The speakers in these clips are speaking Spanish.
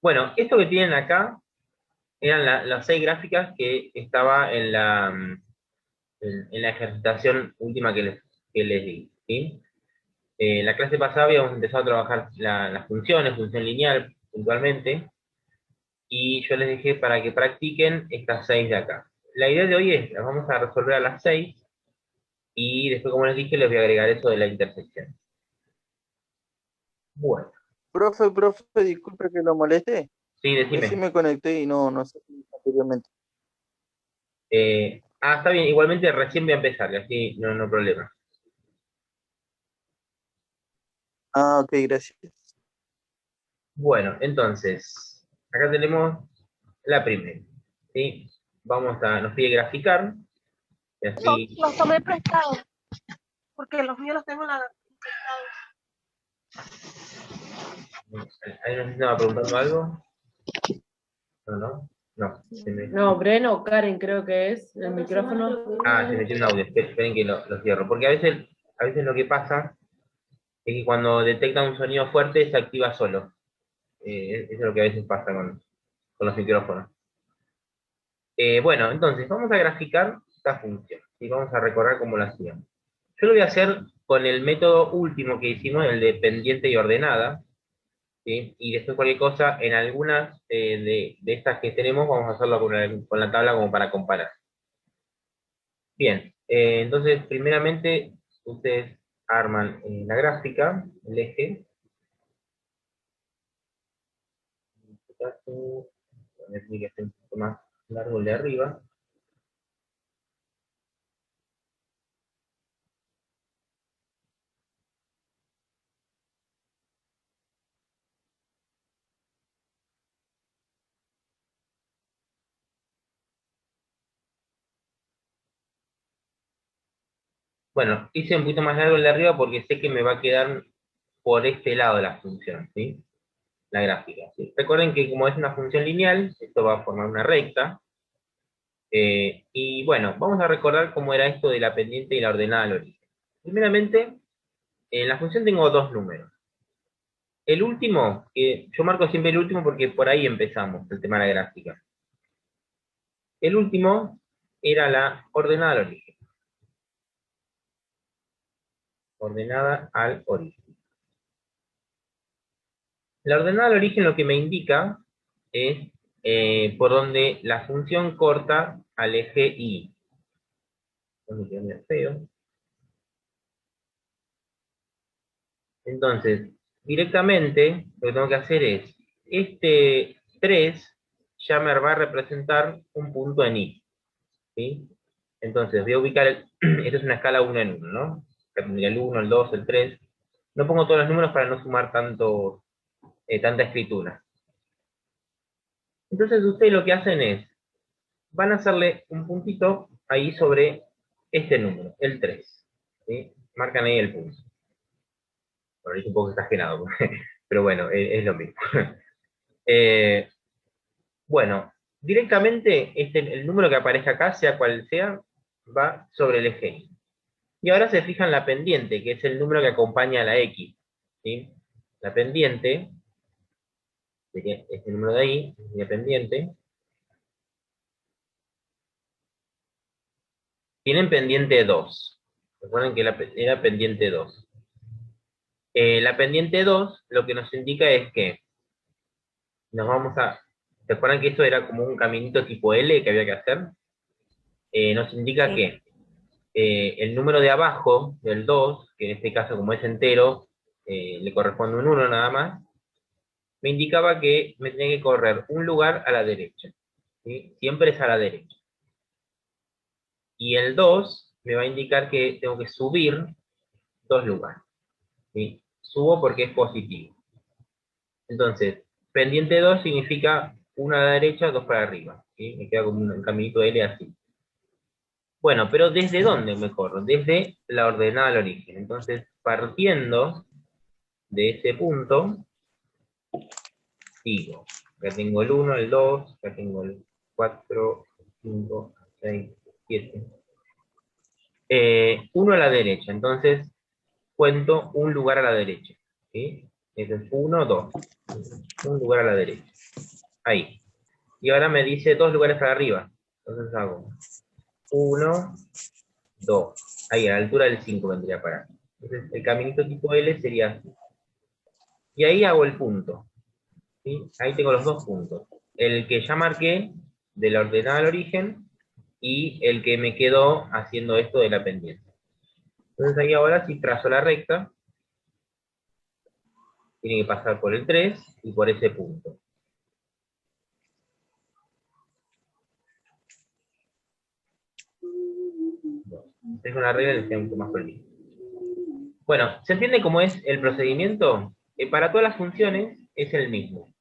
Bueno, esto que tienen acá eran las 6 gráficas que estaba en la ejercitación última que les di, ¿sí? La clase pasada habíamos empezado a trabajar las funciones, función lineal puntualmente, y yo les dejé para que practiquen estas 6 de acá. La idea de hoy es, las vamos a resolver a las 6, y después, como les dije, les voy a agregar eso de la intersección. Bueno, Profe, disculpe que lo moleste. sí, Recién decime. me conecté y no sé anteriormente. Está bien, igualmente recién voy a empezar, y así no hay problema. Ah, ok, gracias. Bueno, entonces, acá tenemos la primera, ¿sí? Nos pide graficar, y No, así, los tomé prestados, porque los míos los tengo en la... ¿ahí nos estaba preguntando algo? No, no, no. No, Breno, Karen creo que es el micrófono. Se metió un audio, esperen que lo cierro, porque a veces lo que pasa es que cuando detecta un sonido fuerte se activa solo. Eso es lo que a veces pasa con los micrófonos. Bueno, entonces, vamos a graficar esta función, y vamos a recordar cómo lo hacíamos. Yo lo voy a hacer con el método último que hicimos, el de pendiente y ordenada, ¿sí? Y después cualquier cosa, en algunas de estas que tenemos, vamos a hacerlo con la tabla como para comparar. Bien, entonces, primeramente, ustedes arman la gráfica, el eje. En este caso, voy a decir que esté un poco más largo el de arriba. Bueno, hice un poquito más largo el de arriba porque sé que me va a quedar por este lado de la función, ¿sí? La gráfica, ¿sí? Recuerden que como es una función lineal, esto va a formar una recta. Y bueno, vamos a recordar cómo era esto de la pendiente y la ordenada al origen. Primeramente, en la función tengo dos números. El último, que yo marco siempre el último porque por ahí empezamos el tema de la gráfica. El último era la ordenada al origen. Ordenada al origen. La ordenada al origen lo que me indica es por donde la función corta al eje Y. Feo. Entonces, directamente lo que tengo que hacer es, este 3 ya me va a representar un punto en Y, ¿sí? Entonces, voy a ubicar, esto es una escala 1 en 1, ¿no? El 1, el 2, el 3. No pongo todos los números para no sumar tanta escritura. Entonces, ustedes lo que hacen es, van a hacerle un puntito ahí sobre este número, el 3, ¿sí? Marcan ahí el punto. Bueno, es un poco exagerado, pero bueno, es lo mismo. Bueno, directamente el número que aparezca acá, sea cual sea, va sobre el eje Y. Y ahora se fijan la pendiente, que es el número que acompaña a la X, ¿sí? La pendiente, sería este número de ahí, la pendiente, tienen pendiente 2. Recuerden que era pendiente 2. La pendiente 2 lo que nos indica es que nos vamos a... ¿Se acuerdan que esto era como un caminito tipo L que había que hacer? Nos indica que el número de abajo del 2, que en este caso como es entero, le corresponde un 1 nada más, me indicaba que me tenía que correr un lugar a la derecha, ¿sí? Siempre es a la derecha. Y el 2 me va a indicar que tengo que subir 2 lugares, ¿sí? Subo porque es positivo. Entonces, pendiente 2 significa 1 a la derecha, 2 para arriba, ¿sí? Me queda como un caminito L así. Bueno, pero ¿desde dónde me corro? Desde la ordenada al origen. Entonces, partiendo de ese punto, digo, acá tengo el 1, el 2, acá tengo el 4, 5, 6, 7. 1 a la derecha, entonces cuento un lugar a la derecha, ¿sí? Eso es 1, 2. Un lugar a la derecha. Ahí. Y ahora me dice 2 lugares para arriba. Entonces hago 1, 2. Ahí, a la altura del 5 vendría para acá. Entonces el caminito tipo L sería así. Y ahí hago el punto. ¿Sí? Ahí tengo los dos puntos. El que ya marqué de la ordenada al origen y el que me quedó haciendo esto de la pendiente. Entonces ahí ahora si trazo la recta, tiene que pasar por el 3 y por ese punto. Tengo una regla que sea un poco más colmillo. Bueno, ¿se entiende cómo es el procedimiento? Para todas las funciones es el mismo.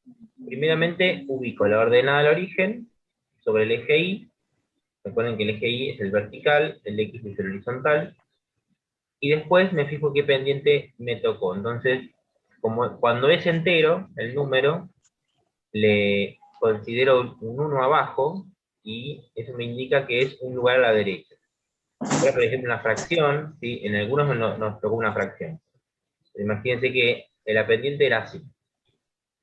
Primeramente ubico la ordenada al origen sobre el eje Y. Recuerden que el eje Y es el vertical, el X es el horizontal. Y después me fijo qué pendiente me tocó. Entonces, como cuando es entero, el número, le considero un 1 abajo, y eso me indica que es un lugar a la derecha. Ahora, por ejemplo, una fracción, ¿sí? En algunos nos tocó una fracción. Imagínense que la pendiente era así.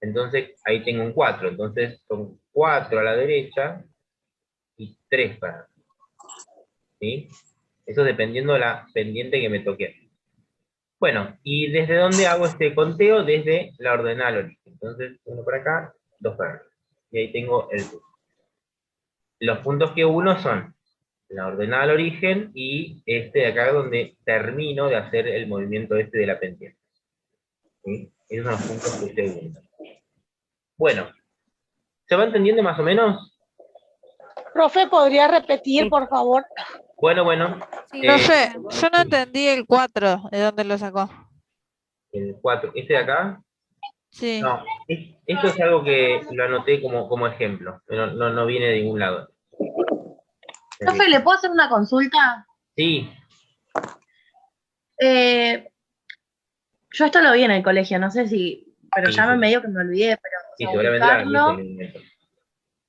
Entonces, ahí tengo un 4. Entonces, son 4 a la derecha y 3 para arriba. ¿Sí? Eso dependiendo de la pendiente que me toque. Bueno, ¿y desde dónde hago este conteo? Desde la ordenada al origen. Entonces, 1 para acá, 2 para arriba. Y ahí tengo el punto. Los puntos que uno son la ordenada al origen y este de acá donde termino de hacer el movimiento este de la pendiente. ¿Sí? Esos son los puntos que usted uno. Bueno, ¿se va entendiendo más o menos? Profe, ¿podría repetir, por favor? Bueno. Sí, profe, yo no entendí el 4, ¿de dónde lo sacó? El 4, ¿este de acá? Sí. No, esto es algo que lo anoté como ejemplo, pero no viene de ningún lado. Profe, ¿le puedo hacer una consulta? Sí, Yo esto lo vi en el colegio, no sé si, pero Sí, ya me sí. medio que me olvidé, pero o sí, sea, seguramente la ubicarlo, viste.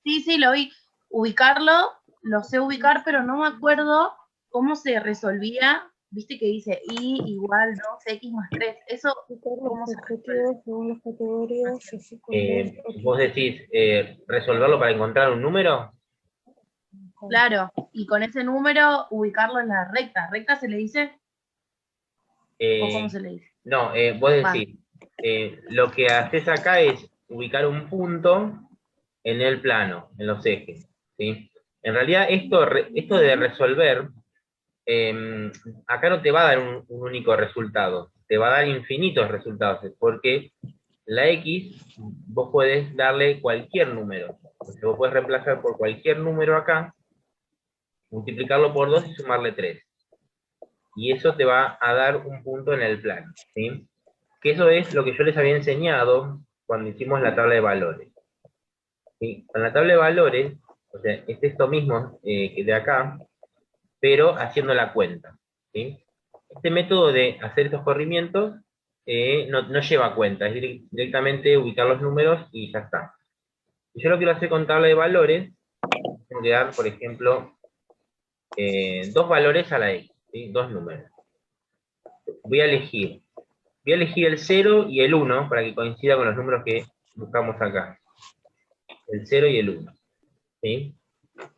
sí, lo vi, ubicarlo, lo sé ubicar, pero no me acuerdo cómo se resolvía, viste que dice Y igual 2X más 3, eso, ¿cómo se resuelve? según las categorías, así Vos decís, resolverlo para encontrar un número. Claro, y con ese número ubicarlo en la recta. ¿Recta se le dice? ¿O cómo se le dice? No, vos decís, lo que haces acá es ubicar un punto en el plano, en los ejes, ¿sí? En realidad esto de resolver, acá no te va a dar un único resultado, te va a dar infinitos resultados, porque la X, vos podés darle cualquier número. Entonces vos podés reemplazar por cualquier número acá, multiplicarlo por 2 y sumarle 3. Y eso te va a dar un punto en el plano, ¿sí? Que eso es lo que yo les había enseñado cuando hicimos la tabla de valores. ¿Sí? Con la tabla de valores, o sea, es esto mismo que de acá, pero haciendo la cuenta, ¿sí? Este método de hacer estos corrimientos no lleva cuenta, es directamente ubicar los números y ya está. Si yo lo quiero hacer con tabla de valores, tengo que dar, por ejemplo, 2 valores a la X, ¿sí? 2 números. Voy a elegir el 0 y el 1 para que coincida con los números que buscamos acá. El 0 y el 1. ¿Sí?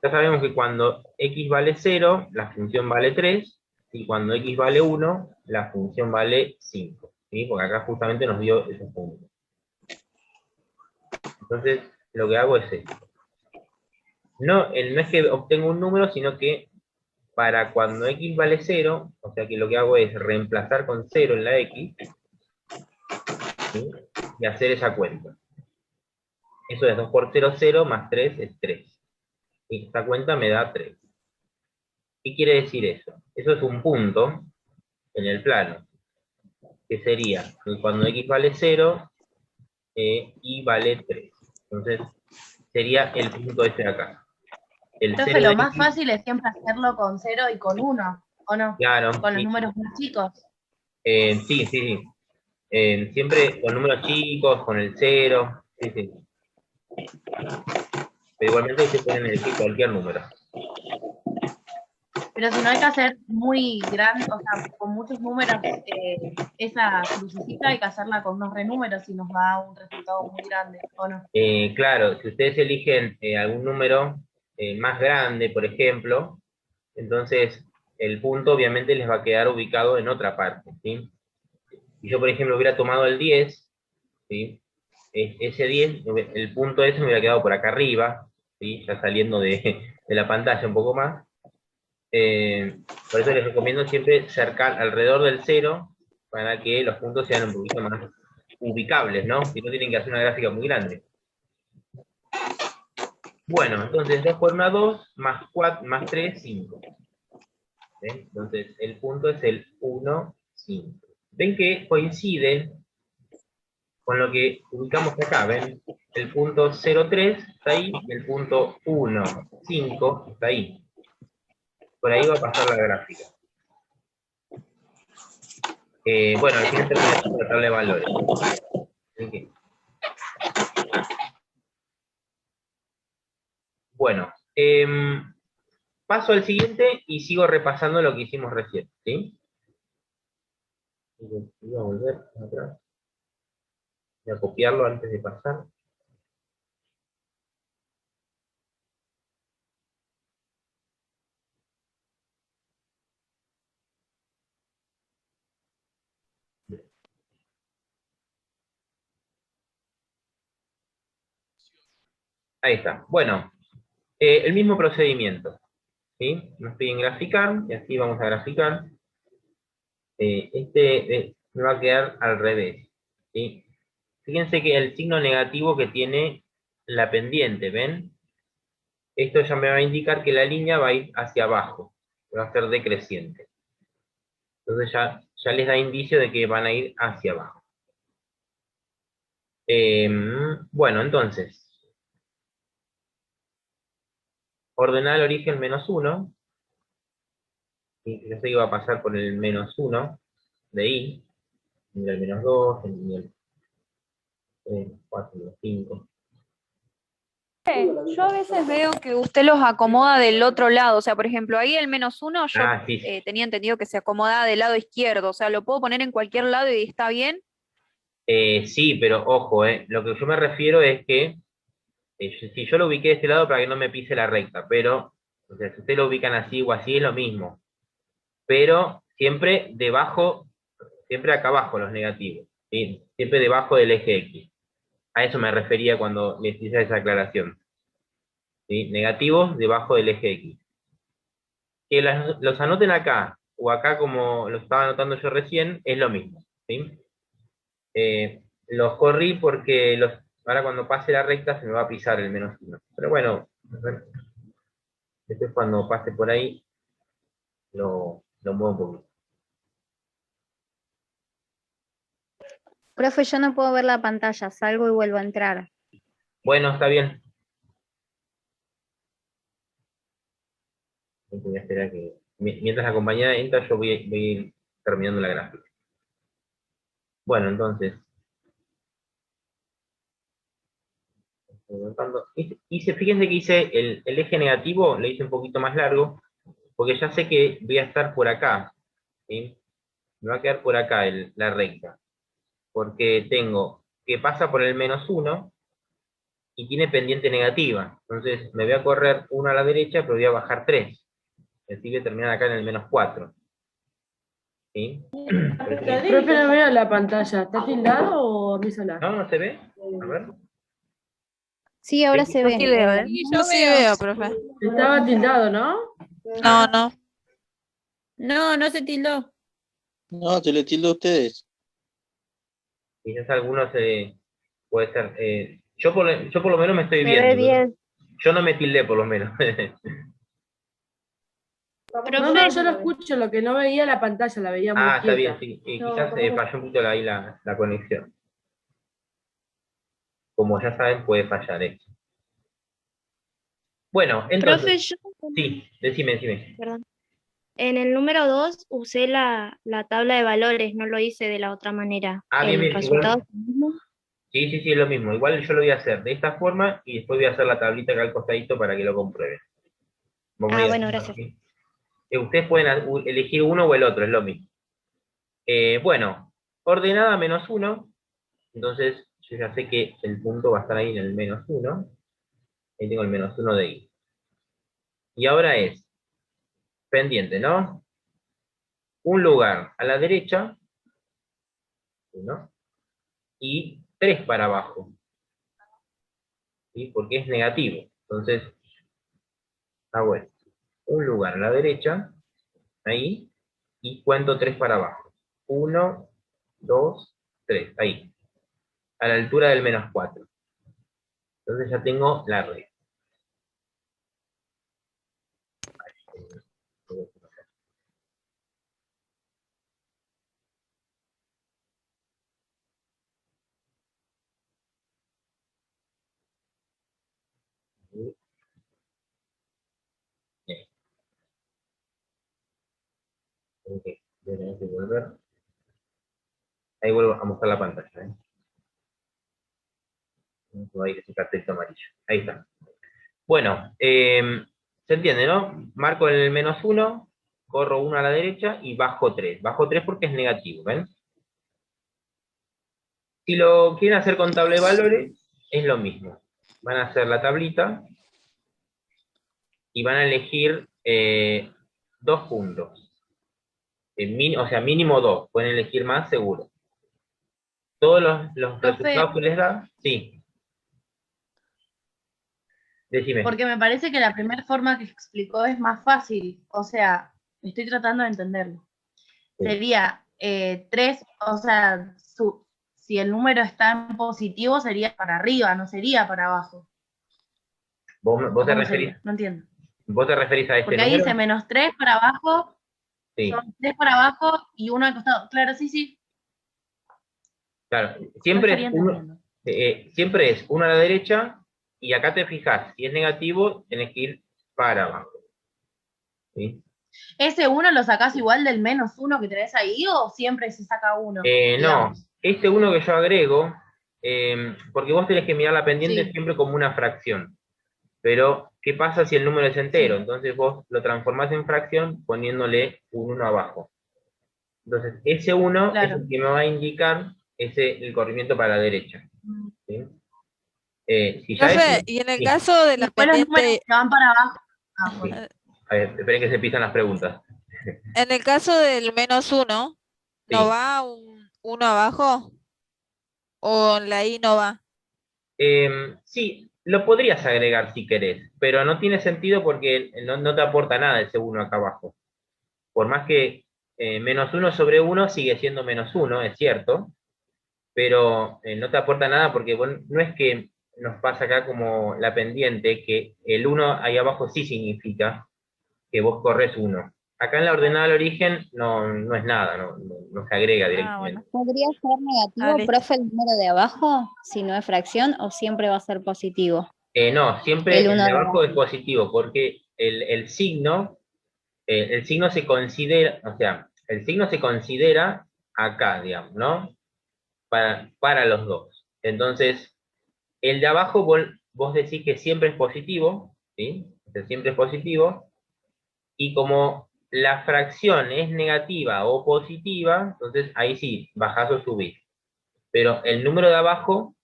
Ya sabemos que cuando x vale 0, la función vale 3, y cuando x vale 1, la función vale 5. ¿Sí? Porque acá justamente nos dio ese punto. Entonces, lo que hago es esto. No es que obtengo un número, sino que para cuando x vale 0, o sea que lo que hago es reemplazar con 0 en la x, ¿sí? Y hacer esa cuenta. Eso es 2 por 0, 0, más 3 es 3. Y esta cuenta me da 3. ¿Qué quiere decir eso? Eso es un punto en el plano, que sería que cuando x vale 0, y vale 3. Entonces, sería el punto este de acá. El Entonces 0 lo de más x, fácil es siempre hacerlo con 0 y con 1, ¿o no? claro, Con los sí. números más chicos. Sí. Siempre con números chicos, con el 0, sí. Pero igualmente ustedes pueden elegir cualquier número. Pero si no hay que hacer muy grande, o sea, con muchos números, esa crucecita hay que hacerla con unos renúmeros y nos da un resultado muy grande, ¿o no? Claro, si ustedes eligen algún número más grande, por ejemplo, entonces el punto obviamente les va a quedar ubicado en otra parte, ¿sí? Si yo, por ejemplo, hubiera tomado el 10, ¿sí? Ese 10, el punto ese me hubiera quedado por acá arriba, ¿sí? Ya saliendo de la pantalla un poco más. Por eso les recomiendo siempre cercar alrededor del 0 para que los puntos sean un poquito más ubicables, ¿no? Si no tienen que hacer una gráfica muy grande. Bueno, entonces 2 por 1, 2, más 4, más 3, 5. Entonces el punto es el 1, 5. Ven que coinciden con lo que ubicamos acá, ¿ven? El punto 0, 3 está ahí, y el punto 1, 5 está ahí. Por ahí va a pasar la gráfica. Bueno, al final termina la tabla de valores. Okay. Bueno, paso al siguiente y sigo repasando lo que hicimos recién, ¿sí? Voy a volver atrás. Voy a copiarlo antes de pasar. Ahí está. Bueno, el mismo procedimiento, ¿sí? Nos piden graficar, y así vamos a graficar. Me va a quedar al revés, ¿sí? Fíjense que el signo negativo que tiene la pendiente, ¿ven? Esto ya me va a indicar que la línea va a ir hacia abajo, va a ser decreciente. Entonces ya les da indicio de que van a ir hacia abajo. Bueno, entonces, ordenar el origen -1, y yo sé que va a pasar por el -1 de i, el -2, el 3, 4, 5. Yo a veces veo que usted los acomoda del otro lado, o sea, por ejemplo, ahí el -1 yo Sí. tenía entendido que se acomodaba del lado izquierdo, o sea, lo puedo poner en cualquier lado y está bien. Sí, pero ojo, lo que yo me refiero es que si yo lo ubiqué de este lado para que no me pise la recta, pero o sea, si ustedes lo ubican así o así es lo mismo, pero siempre debajo, siempre acá abajo los negativos, ¿sí? Siempre debajo del eje X. A eso me refería cuando les hice esa aclaración. ¿Sí? Negativos debajo del eje X. Que los anoten acá o acá como lo estaba anotando yo recién, es lo mismo. ¿Sí? Los corrí porque ahora cuando pase la recta se me va a pisar el -1. Pero bueno, después cuando pase por ahí lo muevo un poquito. Profe, yo no puedo ver la pantalla, salgo y vuelvo a entrar. Bueno, está bien. Voy a esperar que... Mientras la compañera entra, yo voy a ir terminando la gráfica. Bueno, entonces... Fíjense que hice el eje negativo, le hice un poquito más largo, porque ya sé que voy a estar por acá, ¿sí? Me va a quedar por acá la recta, porque tengo que pasa por el -1 y tiene pendiente negativa, entonces me voy a correr 1 a la derecha, pero voy a bajar 3, así voy a terminar acá en el -4. ¿Sí? Profe, no veo la pantalla, ¿está tildado o a mí sola? ¿No se ve? A ver. Sí, ahora Sí, se Yo sí ve. veo, ¿eh? Yo sí veo, profe. Estaba tildado, ¿no? No, no. No, no se tildó. No, se le tilde a ustedes. Quizás algunos puede ser. Yo por lo menos me estoy Se viendo. ve bien. Yo no me tildé por lo menos. No, yo lo escucho, lo que no veía la pantalla, la veía muy Está bien, quieta. sí. Quizás falló un poquito ahí la conexión. Como ya saben, puede fallar eso. Bueno, entonces. Profe, yo Sí, decime. perdón. En el número 2 usé la tabla de valores, no lo hice de la otra manera. Bien, ¿El bien. resultado Igual, es el mismo? sí, es lo mismo. Igual yo lo voy a hacer de esta forma y después voy a hacer la tablita acá al costadito para que lo comprueben. Vamos a ir Bueno, haciendo gracias. así. Ustedes pueden elegir uno o el otro, es lo mismo. Bueno, ordenada -1, entonces yo ya sé que el punto va a estar ahí en el -1. Ahí tengo el -1 de y. Y ahora es pendiente, ¿no? Un lugar a la derecha, 1, y 3 para abajo. ¿Sí? Porque es negativo. Entonces, hago esto. Un lugar a la derecha, ahí, y cuento 3 para abajo. 1, 2, 3, ahí. A la altura del -4. Entonces ya tengo la regla. Ok, voy a tener que volver. Ahí vuelvo a mostrar la pantalla. Ahí ese cartelito amarillo. Ahí está. Bueno, se entiende, ¿no? Marco el -1, corro 1 a la derecha y bajo 3. Bajo 3 porque es negativo, ¿ven? Si lo quieren hacer con tabla de valores, es lo mismo. Van a hacer la tablita y van a elegir 2 puntos. O sea, mínimo 2. Pueden elegir más, seguro. Todos los resultados que les da, sí. Decime. Porque me parece que la primera forma que explicó es más fácil. O sea, estoy tratando de entenderlo. Sí. Sería 3, o sea, si el número está en positivo sería para arriba, no sería para abajo. ¿Vos te ¿Cómo referís? sería? No entiendo. ¿Vos te referís a este Porque ahí número? dice -3 para abajo, Sí. son 3 para abajo y 1 al costado. Claro, sí, sí. Claro, No siempre estaría es uno, entendiendo. siempre es 1 a la derecha, y acá te fijas, si es negativo, tenés que ir para abajo. ¿Sí? ¿Ese 1 lo sacás igual del -1 que tenés ahí o siempre se saca 1? No, este 1 que yo agrego, porque vos tenés que mirar la pendiente Sí. siempre como una fracción. Pero, ¿qué pasa si el número es entero? Sí. Entonces vos lo transformás en fracción poniéndole un 1 abajo. Entonces, ese 1 Claro. es el que me va a indicar el corrimiento para la derecha. ¿Sí? Si ya Profe, es, y en el sí. caso de la Después los números pendiente, que van para abajo. Sí. A ver, esperen que se pisan las preguntas. en el caso del -1, Sí. ¿no va un 1 abajo? ¿O en la I no va? Sí, lo podrías agregar si querés, pero no tiene sentido porque no te aporta nada ese 1 acá abajo. Por más que -1 sobre 1 sigue siendo -1, es cierto, pero no te aporta nada porque no es que nos pasa acá como la pendiente, que el 1 ahí abajo sí significa que vos corres 1. Acá en la ordenada al origen no es nada, no se agrega directamente. ¿Podría ser negativo, Ah, listo. profe, el número de abajo, si no es fracción, o siempre va a ser positivo? No, siempre El el uno de de abajo es positivo, porque el signo se considera, o sea, el signo se considera acá, digamos, ¿no? Para los dos. Entonces, el de abajo vos decís que siempre es positivo, ¿sí? O sea, siempre es positivo, y como la fracción es negativa o positiva, entonces ahí sí, bajás o subís. Pero el número de abajo,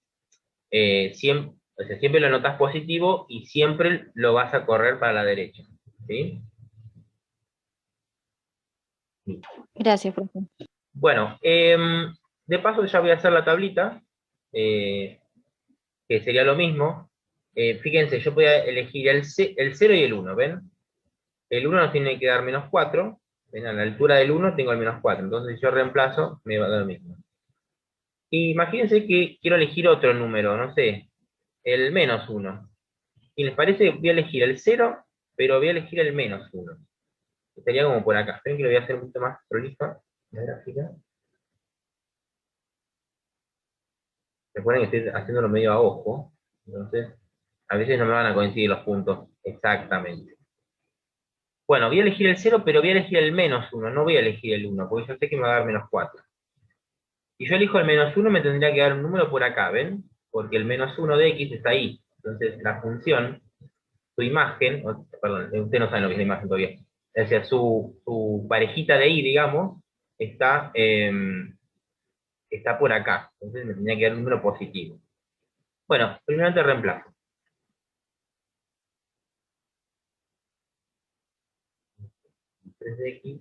siempre, o sea, siempre lo notás positivo y siempre lo vas a correr para la derecha, ¿sí? Gracias, profe. Bueno, de paso ya voy a hacer la tablita, que sería lo mismo. Fíjense, yo voy a elegir el 0 y el 1, ¿ven? El 1 nos tiene que dar -4, ¿ven? A la altura del 1 tengo el -4, entonces yo reemplazo, me va a dar lo mismo. Imagínense que quiero elegir otro número, no sé, el -1. Y les parece, voy a elegir el 0, pero voy a elegir el -1. Estaría como por acá. Ven que lo voy a hacer un poquito más prolija, la gráfica. Recuerden que estoy haciéndolo medio a ojo, entonces a veces no me van a coincidir los puntos exactamente. Bueno, voy a elegir el 0, pero voy a elegir el -1, no voy a elegir el 1, porque yo sé que me va a dar -4. Si yo elijo el -1, me tendría que dar un número por acá, ¿ven? Porque el -1 de x está ahí. Entonces la función, su imagen, perdón, ustedes no saben lo que es la imagen todavía. O sea, su parejita de i, digamos, está por acá. Entonces me tenía que dar un número positivo. Bueno, primero te reemplazo. X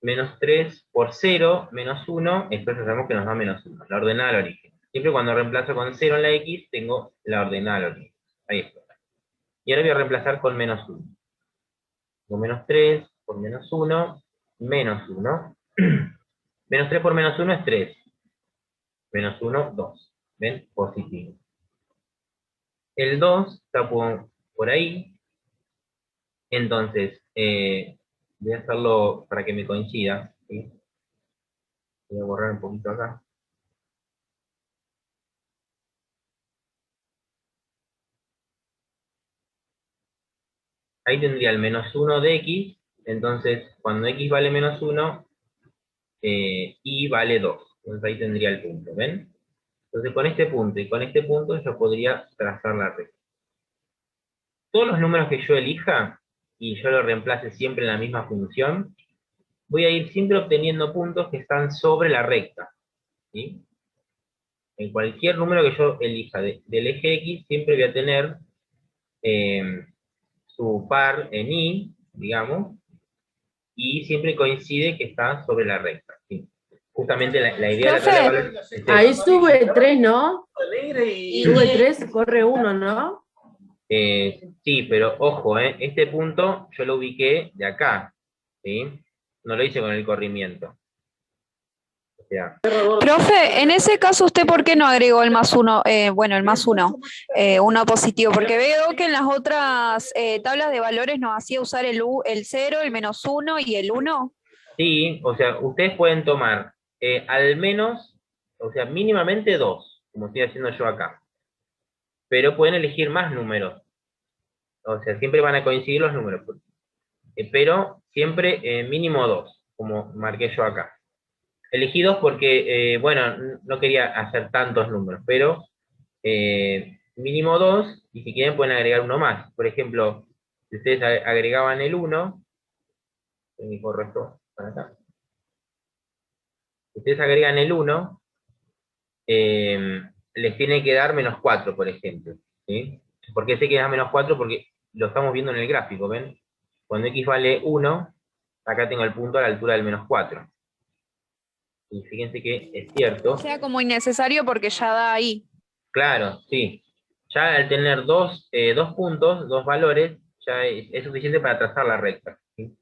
menos 3 por 0, menos 1, entonces sabemos que nos da menos 1, la ordenada al origen. Siempre cuando reemplazo con 0 en la X, tengo la ordenada al origen. Ahí está. Y ahora voy a reemplazar con menos 1. Con menos 3 por menos 1, menos 1. Menos 3 por menos 1 es 3. Menos 1, 2. ¿Ven? Positivo. El 2 está por ahí. Entonces, voy a hacerlo para que me coincida. ¿Sí? Voy a borrar un poquito acá. Ahí tendría el menos 1 de x. Entonces, cuando x vale menos 1, y vale 2. Entonces ahí tendría el punto, ¿ven? Entonces con este punto y con este punto yo podría trazar la recta. Todos los números que yo elija, y yo lo reemplace siempre en la misma función, voy a ir siempre obteniendo puntos que están sobre la recta. ¿Sí? En cualquier número que yo elija del eje X, siempre voy a tener su par en Y, digamos, y siempre coincide que está sobre la recta. ¿Sí? Justamente la idea de la tabla de valores es Ahí esa. sube 3, ¿no? Sube 3, corre 1, ¿no? Sí, pero ojo, este punto yo lo ubiqué de acá, ¿sí? No lo hice con el corrimiento. O sea, Profe, en ese caso, ¿usted por qué no agregó el más 1? Bueno, el más 1, uno positivo, porque veo que en las otras tablas de valores nos hacía usar el 0, el menos 1 y el 1. sí, o sea, ustedes pueden tomar al menos, o sea, mínimamente 2, como estoy haciendo yo acá. Pero pueden elegir más números. O sea, siempre van a coincidir los números. Pero siempre mínimo 2, como marqué yo acá. Elegí 2 porque, bueno, no quería hacer tantos números, pero mínimo 2, y si quieren pueden agregar uno más. Por ejemplo, si ustedes agregaban el 1, corro esto para acá. Si ustedes agregan el 1, les tiene que dar menos 4, por ejemplo. ¿Sí? ¿Por qué sé que da menos 4? Porque lo estamos viendo en el gráfico, ¿ven? Cuando x vale 1, acá tengo el punto a la altura del menos 4. Y fíjense que es cierto. O sea, como innecesario porque ya da ahí. Claro, sí. Ya al tener dos puntos, dos valores, ya es suficiente para trazar la recta. ¿Sí?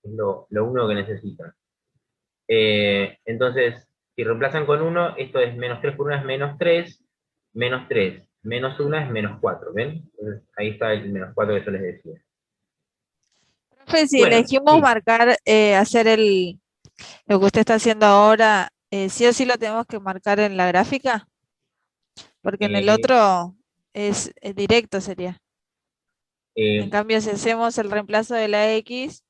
Es lo único que necesitan. Entonces, si reemplazan con 1, esto es menos 3 por 1 es menos 3, menos 3, menos 1 es menos 4, ¿ven? Entonces, ahí está el menos 4 que yo les decía. Profe, si Bueno, elegimos sí. marcar, hacer lo que usted está haciendo ahora, ¿sí o sí lo tenemos que marcar en la gráfica? Porque en el otro es directo sería. En cambio, si hacemos el reemplazo de la X,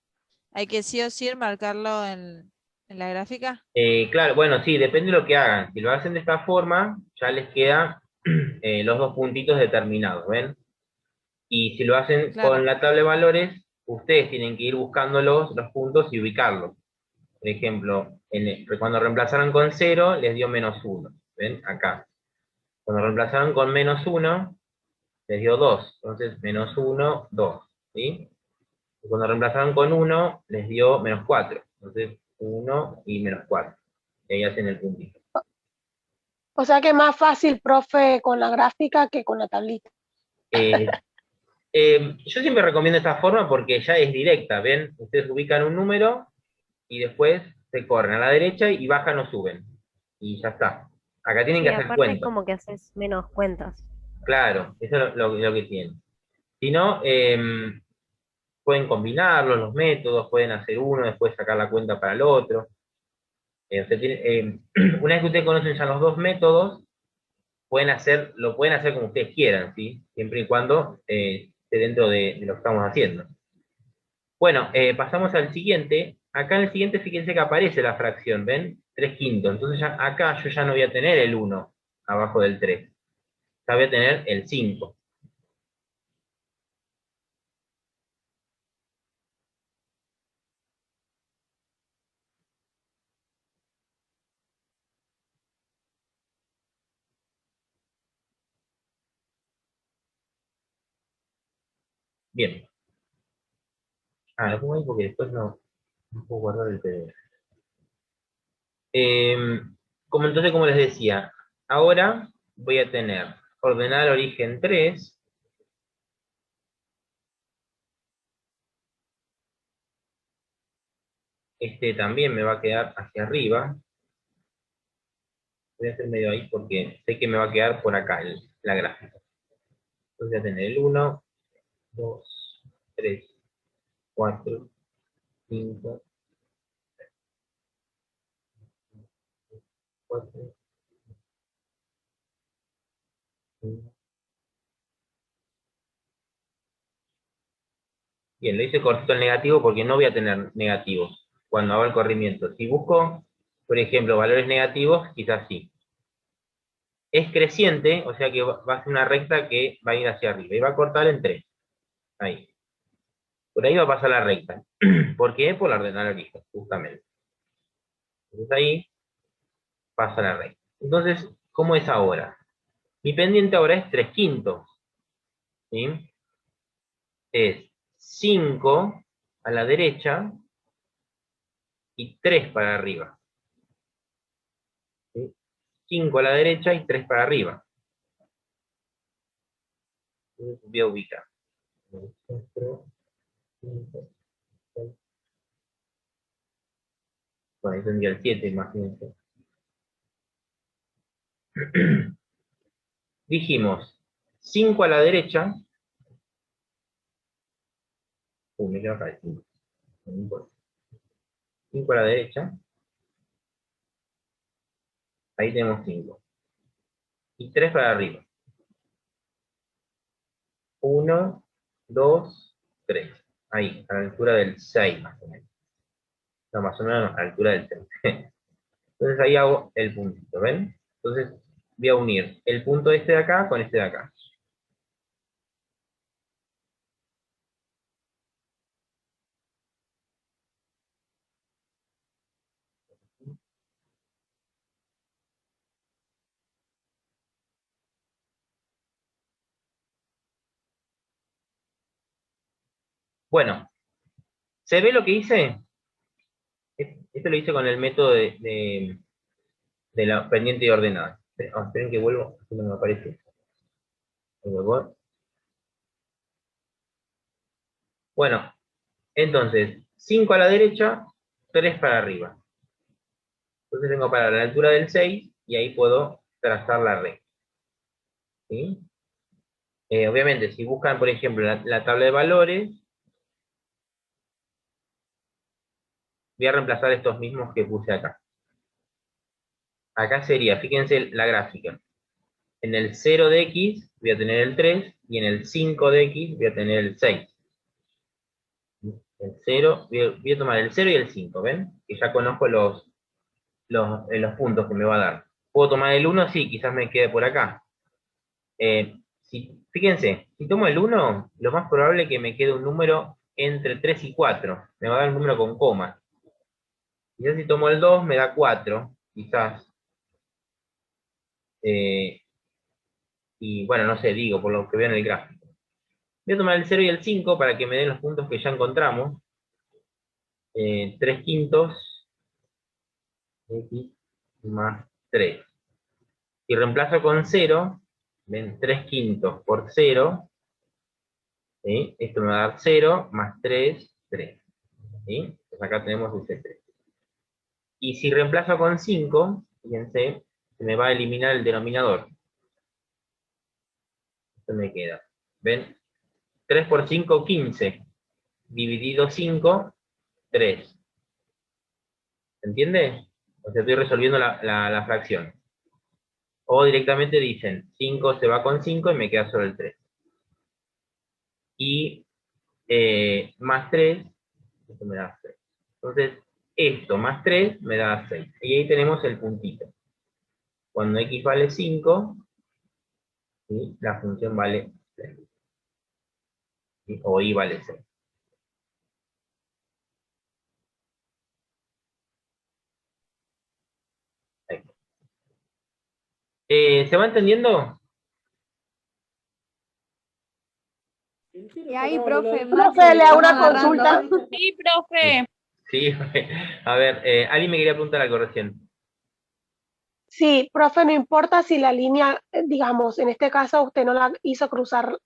hay que sí o sí marcarlo en la gráfica. Claro, bueno, sí, depende de lo que hagan. Si lo hacen de esta forma, ya les quedan los dos puntitos determinados, ¿ven? Y si lo hacen Claro. con la tabla de valores, ustedes tienen que ir buscando los puntos y ubicarlos. Por ejemplo, cuando reemplazaron con 0, les dio menos 1. ¿Ven? Acá. Cuando reemplazaron con menos 1, les dio 2. Entonces, menos 1, 2. ¿Sí? Y cuando reemplazaron con 1, les dio menos 4. Entonces, 1 y menos 4. Y ahí hacen el puntito. O sea que es más fácil, profe, con la gráfica que con la tablita. Yo siempre recomiendo esta forma porque ya es directa. ¿Ven? Ustedes ubican un número y después se corren a la derecha y bajan o suben. Y ya está. Acá tienen que hacer aparte cuentas. es como que haces menos cuentas. Claro, eso es lo que tienen. Si no, pueden combinarlos, los métodos, pueden hacer uno, después sacar la cuenta para el otro. Una vez que ustedes conocen ya los dos métodos, lo pueden hacer como ustedes quieran, ¿sí? Siempre y cuando esté dentro de lo que estamos haciendo. Bueno, pasamos al siguiente. Acá en el siguiente, fíjense que aparece la fracción, ¿ven? 3/5. Entonces acá yo ya no voy a tener el 1 abajo del 3. Ya voy a tener el 5. Bien. Lo pongo ahí porque después no puedo guardar el PDF. Entonces, como les decía, ahora voy a tener ordenar origen 3. Este también me va a quedar hacia arriba. Voy a hacer medio ahí porque sé que me va a quedar por acá la gráfica. Entonces voy a tener el 1, 2, 3, 4, 5, 4, 5. Bien, lo hice cortito el negativo porque no voy a tener negativos cuando hago el corrimiento. Si busco, por ejemplo, valores negativos, quizás sí. Es creciente, o sea que va a ser una recta que va a ir hacia arriba y va a cortar en 3. Ahí. Por ahí va a pasar la recta. ¿Por qué? Por la ordenada origen, justamente. Entonces ahí pasa la recta. Entonces, ¿cómo es ahora? Mi pendiente ahora es 3/5. ¿Sí? Es 5 a la derecha y 3 para arriba. ¿Sí? 5 a la derecha y 3 para arriba. Entonces voy a ubicar. 4, 5, 6. Bueno, ahí tendría el 7, imagínense. Dijimos 5 a la derecha. Me quedo acá el 5. No importa. 5 a la derecha. Ahí tenemos 5. Y 3 para arriba. 1, 2, 3. Ahí, a la altura del 6 más o menos. No, más o menos a la altura del 6. Entonces ahí hago el puntito, ¿ven? Entonces voy a unir el punto este de acá con este de acá. Bueno, ¿se ve lo que hice? Esto lo hice con el método de la pendiente y ordenada. Esperen que vuelvo, si no me aparece. Bueno, entonces, 5 a la derecha, 3 para arriba. Entonces tengo para la altura del 6 y ahí puedo trazar la recta. ¿Sí? Obviamente, si buscan, por ejemplo, la tabla de valores, voy a reemplazar estos mismos que puse acá. Acá sería, fíjense la gráfica. En el 0 de x voy a tener el 3 y en el 5 de x voy a tener el 6. El 0, voy a tomar el 0 y el 5, ¿ven? Que ya conozco los puntos que me va a dar. ¿Puedo tomar el 1? Sí, quizás me quede por acá. Fíjense, si tomo el 1, lo más probable es que me quede un número entre 3 y 4. Me va a dar un número con coma. Quizás si tomo el 2 me da 4, quizás. Y bueno, no sé, digo, por lo que veo en el gráfico. Voy a tomar el 0 y el 5 para que me den los puntos que ya encontramos. 3/5 x más 3. Si reemplazo con 0, ven 3/5 por 0, ¿sí? Esto me va a dar 0 más 3, 3. ¿Sí? Pues acá tenemos ese 3. Y si reemplazo con 5, fíjense, se me va a eliminar el denominador. Esto me queda. ¿Ven? 3 por 5, 15. Dividido 5, 3. ¿Se entiende? O sea, estoy resolviendo la fracción. O directamente dicen, 5 se va con 5 y me queda solo el 3. Y más 3, esto me da 6. Entonces, esto más 3 me da 6. Y ahí tenemos el puntito. Cuando x vale 5, ¿sí? La función vale 6. ¿Sí? O y vale 6. ¿Se va entendiendo? Y ahí, profe, Profe, le hago una consulta. Sí, profe. Sí, a ver, alguien me quería preguntar algo recién. Sí, profe, no importa si la línea, digamos, en este caso usted no la hizo cruzar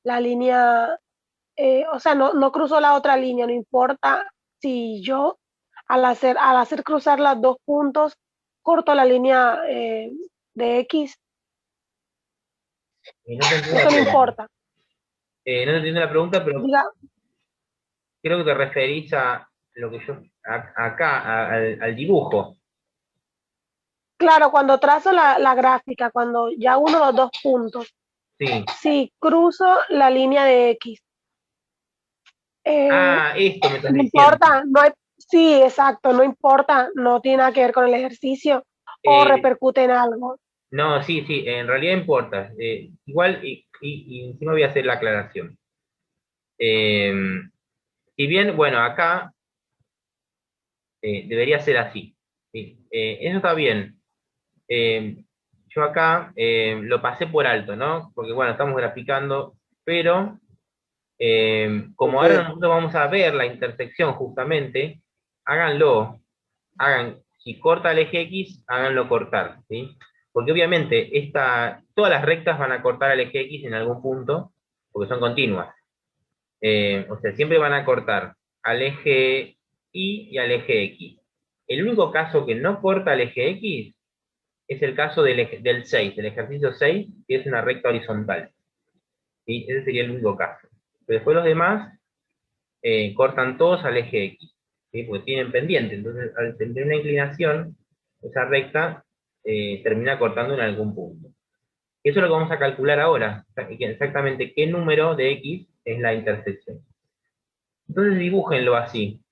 la línea, o sea, no cruzó la otra línea, no importa si yo al hacer cruzar los dos puntos corto la línea de X, No te entiendo eso la no pregunta. importa. No te entiendo la pregunta, pero Diga, creo que te referís a lo que yo, acá, al dibujo. claro, cuando trazo la gráfica, cuando ya uno los dos puntos, Sí. si cruzo la línea de X, Esto me estás no diciendo. importa, no hay, sí, exacto, no importa, no tiene nada que ver con el ejercicio o repercute en algo. No, sí, en realidad importa. Igual, y encima voy a hacer la aclaración. Si bien, bueno, acá debería ser así. ¿Sí? Eso está bien. Yo acá lo pasé por alto, ¿no? Porque, bueno, estamos graficando, pero como ahora nosotros vamos a ver la intersección justamente, háganlo. Si corta el eje X, háganlo cortar, ¿sí? Porque obviamente todas las rectas van a cortar al eje X en algún punto, porque son continuas. O sea, siempre van a cortar al eje Y y al eje X. El único caso que no corta al eje X es el caso del 6, del ejercicio 6, que es una recta horizontal. ¿Sí? Ese sería el único caso. Pero después los demás cortan todos al eje X, ¿sí? Porque tienen pendiente. Entonces, al tener una inclinación, esa recta termina cortando en algún punto. Eso es lo que vamos a calcular ahora, exactamente qué número de X es la intersección. Entonces dibújenlo así.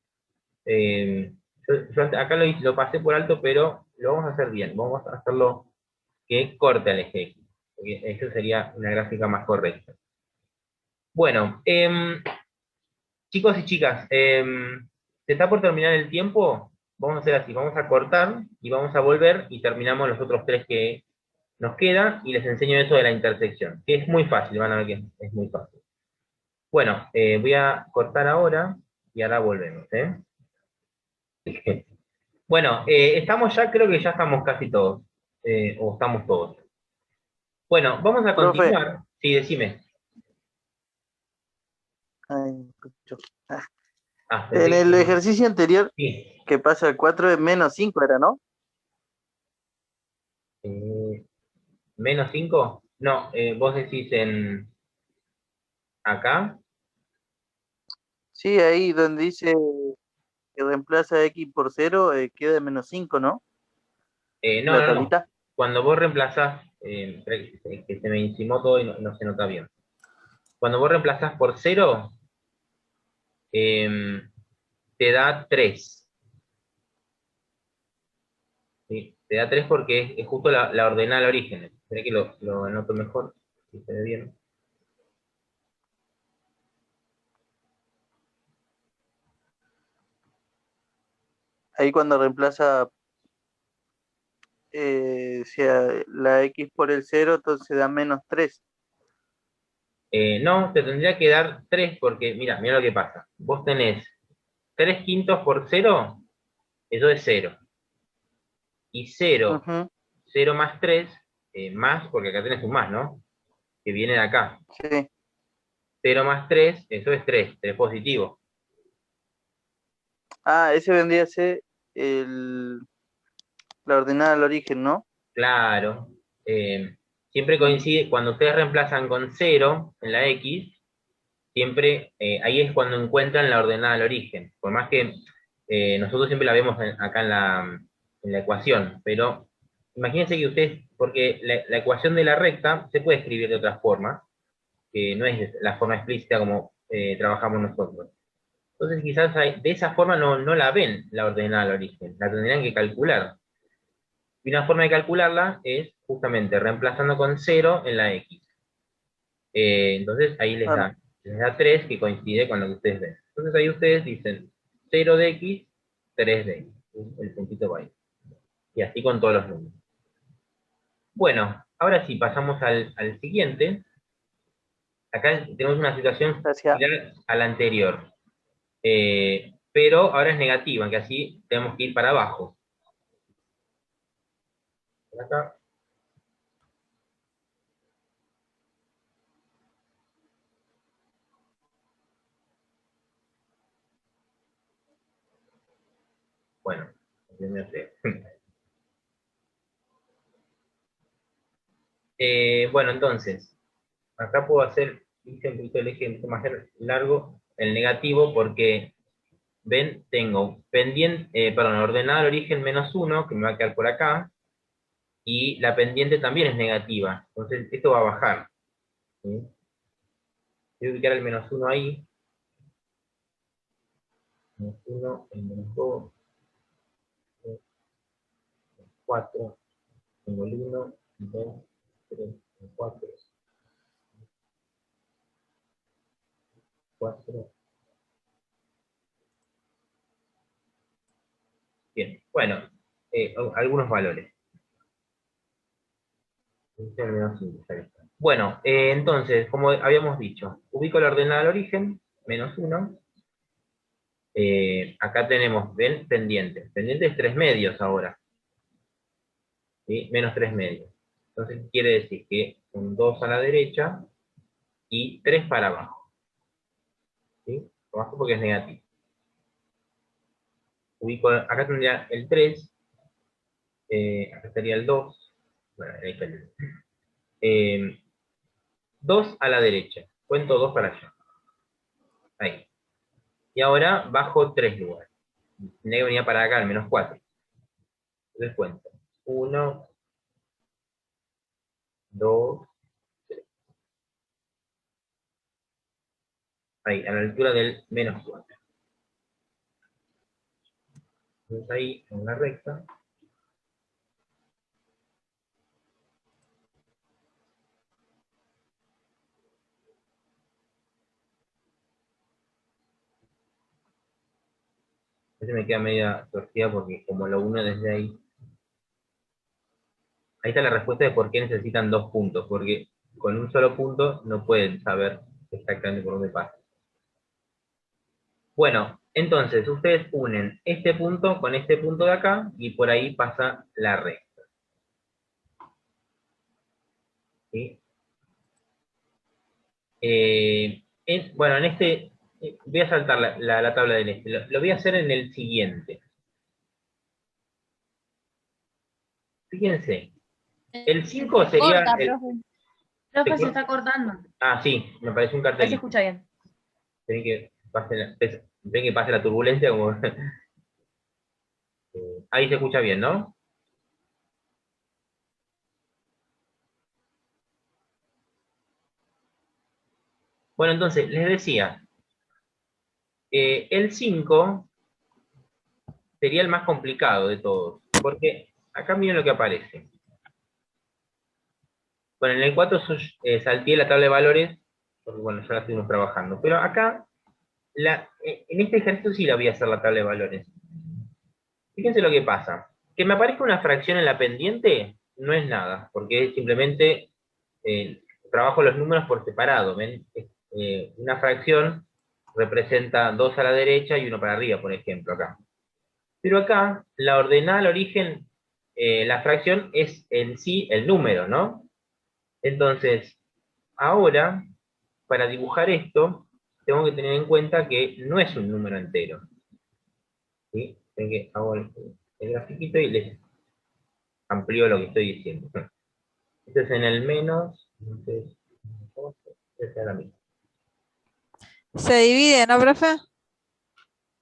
Yo acá lo pasé por alto, pero lo vamos a hacer bien. Vamos a hacerlo que corte al eje X, porque eso sería una gráfica más correcta. Bueno, chicos y chicas, ¿se está por terminar el tiempo? Vamos a hacer así, vamos a cortar y vamos a volver y terminamos los otros tres que nos quedan y les enseño eso de la intersección, que es muy fácil, van a ver que es muy fácil. Bueno, voy a cortar ahora y ahora volvemos, ¿eh? Bueno, estamos ya, creo que ya estamos casi todos, o estamos todos. Bueno, vamos a Profe. continuar. Sí, decime. Ay, me escucho. Pensé En el ejercicio anterior, sí. que pasa el 4 es menos 5 era, ¿no? ¿Menos 5? No, vos decís en acá. Sí, ahí donde dice que reemplaza X por 0, queda menos 5, ¿no? No, La no. tablita. Cuando vos reemplazás, que se me encimó todo y no se nota bien. Cuando vos reemplazás por 0, te da 3. ¿Sí? Te da 3 porque es justo la ordenada al origen. Esperé que lo anoto mejor, si se ve bien. Ahí cuando reemplaza la X por el 0, entonces da menos 3. No, te tendría que dar 3 porque, mira lo que pasa. Vos tenés 3 quintos por 0, eso es 0. Y 0, 0 más 3, más, porque acá tenés un más, ¿no? Que viene de acá. Sí. 0 más 3, eso es 3 positivo. Ah, ese vendría a ser la ordenada al origen, ¿no? Claro. Siempre coincide, cuando ustedes reemplazan con 0 en la X, siempre, ahí es cuando encuentran la ordenada al origen. Por más que nosotros siempre la vemos acá en la ecuación, pero imagínense que ustedes, porque la ecuación de la recta se puede escribir de otra forma, que no es la forma explícita como trabajamos nosotros. Entonces quizás de esa forma no la ven la ordenada al origen, la tendrían que calcular. Y una forma de calcularla es justamente reemplazando con 0 en la X. Entonces ahí les da 3 que coincide con lo que ustedes ven. Entonces ahí ustedes dicen 0 de X, 3 de X. El puntito va ahí. Y así con todos los números. Bueno, ahora sí, pasamos al siguiente acá tenemos una situación similar a la anterior. Pero ahora es negativa, que así tenemos que ir para abajo. Por acá. Bueno, bueno, entonces, acá puedo hacer, hice un poquito el eje un poco más largo, el negativo, porque, ven, tengo pendiente, ordenado al origen -1, que me va a quedar por acá, y la pendiente también es negativa, entonces esto va a bajar. ¿Sí? Voy a ubicar el -1 ahí. -1, el -2, 4, tengo el 1, 2, 3, 4, 4. Bien, bueno, algunos valores. Bueno, entonces, como habíamos dicho, ubico la ordenada al origen, -1. Acá tenemos, ven, pendiente. Pendiente es 3 medios ahora. ¿Sí? -3 medios. Entonces quiere decir que un 2 a la derecha y 3 para abajo. ¿Sí? Abajo porque es negativo. Ubico, acá tendría el 3. Acá estaría el 2. Bueno, ahí está el 2 a la derecha. Cuento 2 para allá. Ahí. Y ahora bajo 3 lugares. Tenía que venir para acá, al -4. Entonces cuento. 1, 2, 3. Ahí, a la altura del -4. Entonces ahí, en la recta. Este me queda media torcida porque como lo uno desde ahí. Ahí está la respuesta de por qué necesitan 2 puntos, porque con un solo punto no pueden saber exactamente por dónde pasa. Bueno, entonces ustedes unen este punto con este punto de acá y por ahí pasa la recta. ¿Sí? Bueno, en este, voy a saltar la tabla del este, lo voy a hacer en el siguiente. Fíjense, el 5 sería... Corta, profe, se está cortando. Ah, sí, me parece un cartel. Ahí se escucha bien. Ven que pase la turbulencia como... Ahí se escucha bien, ¿no? Bueno, entonces, les decía, el 5 sería el más complicado de todos, porque acá miren lo que aparece. Bueno, en el 4 salteé la tabla de valores, porque bueno, ya la estuvimos trabajando, pero acá, en este ejercicio sí la voy a hacer la tabla de valores. Fíjense lo que pasa. Que me aparezca una fracción en la pendiente no es nada, porque es simplemente trabajo los números por separado. ¿Ven? Una fracción representa 2 a la derecha y 1 para arriba, por ejemplo, acá. Pero acá, la ordenada al origen, la fracción es en sí el número, ¿no? Entonces, ahora, para dibujar esto, tengo que tener en cuenta que no es un número entero. ¿Sí? Ven que hago el grafiquito y les amplío lo que estoy diciendo. Este es en el menos, entonces, esta es la misma. Se divide, ¿no, profe?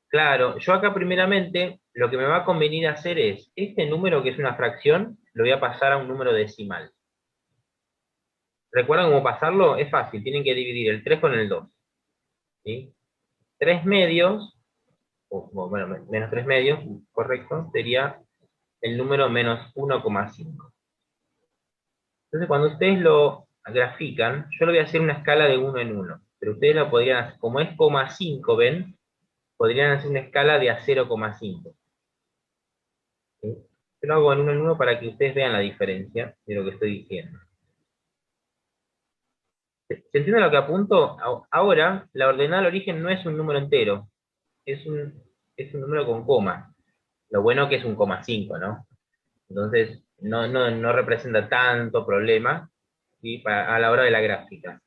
Claro, yo acá primeramente, lo que me va a convenir hacer es, este número que es una fracción, lo voy a pasar a un número decimal. ¿Recuerdan cómo pasarlo? Es fácil, tienen que dividir el 3 con el 2. ¿Sí? 3 medios, bueno, menos 3 medios, correcto, sería el número menos 1,5. Entonces cuando ustedes lo grafican, yo lo voy a hacer una escala de 1 en 1, pero ustedes lo podrían hacer, como es 0,5, ¿ven? Podrían hacer una escala de a 0,5. ¿Sí? Yo lo hago en 1 en 1 para que ustedes vean la diferencia de lo que estoy diciendo. ¿Se entiende lo que apunto? Ahora, la ordenada al origen no es un número entero, es un número con coma. Lo bueno que es un 5, ¿no? Entonces, no representa tanto problema, ¿sí? A la hora de la gráfica.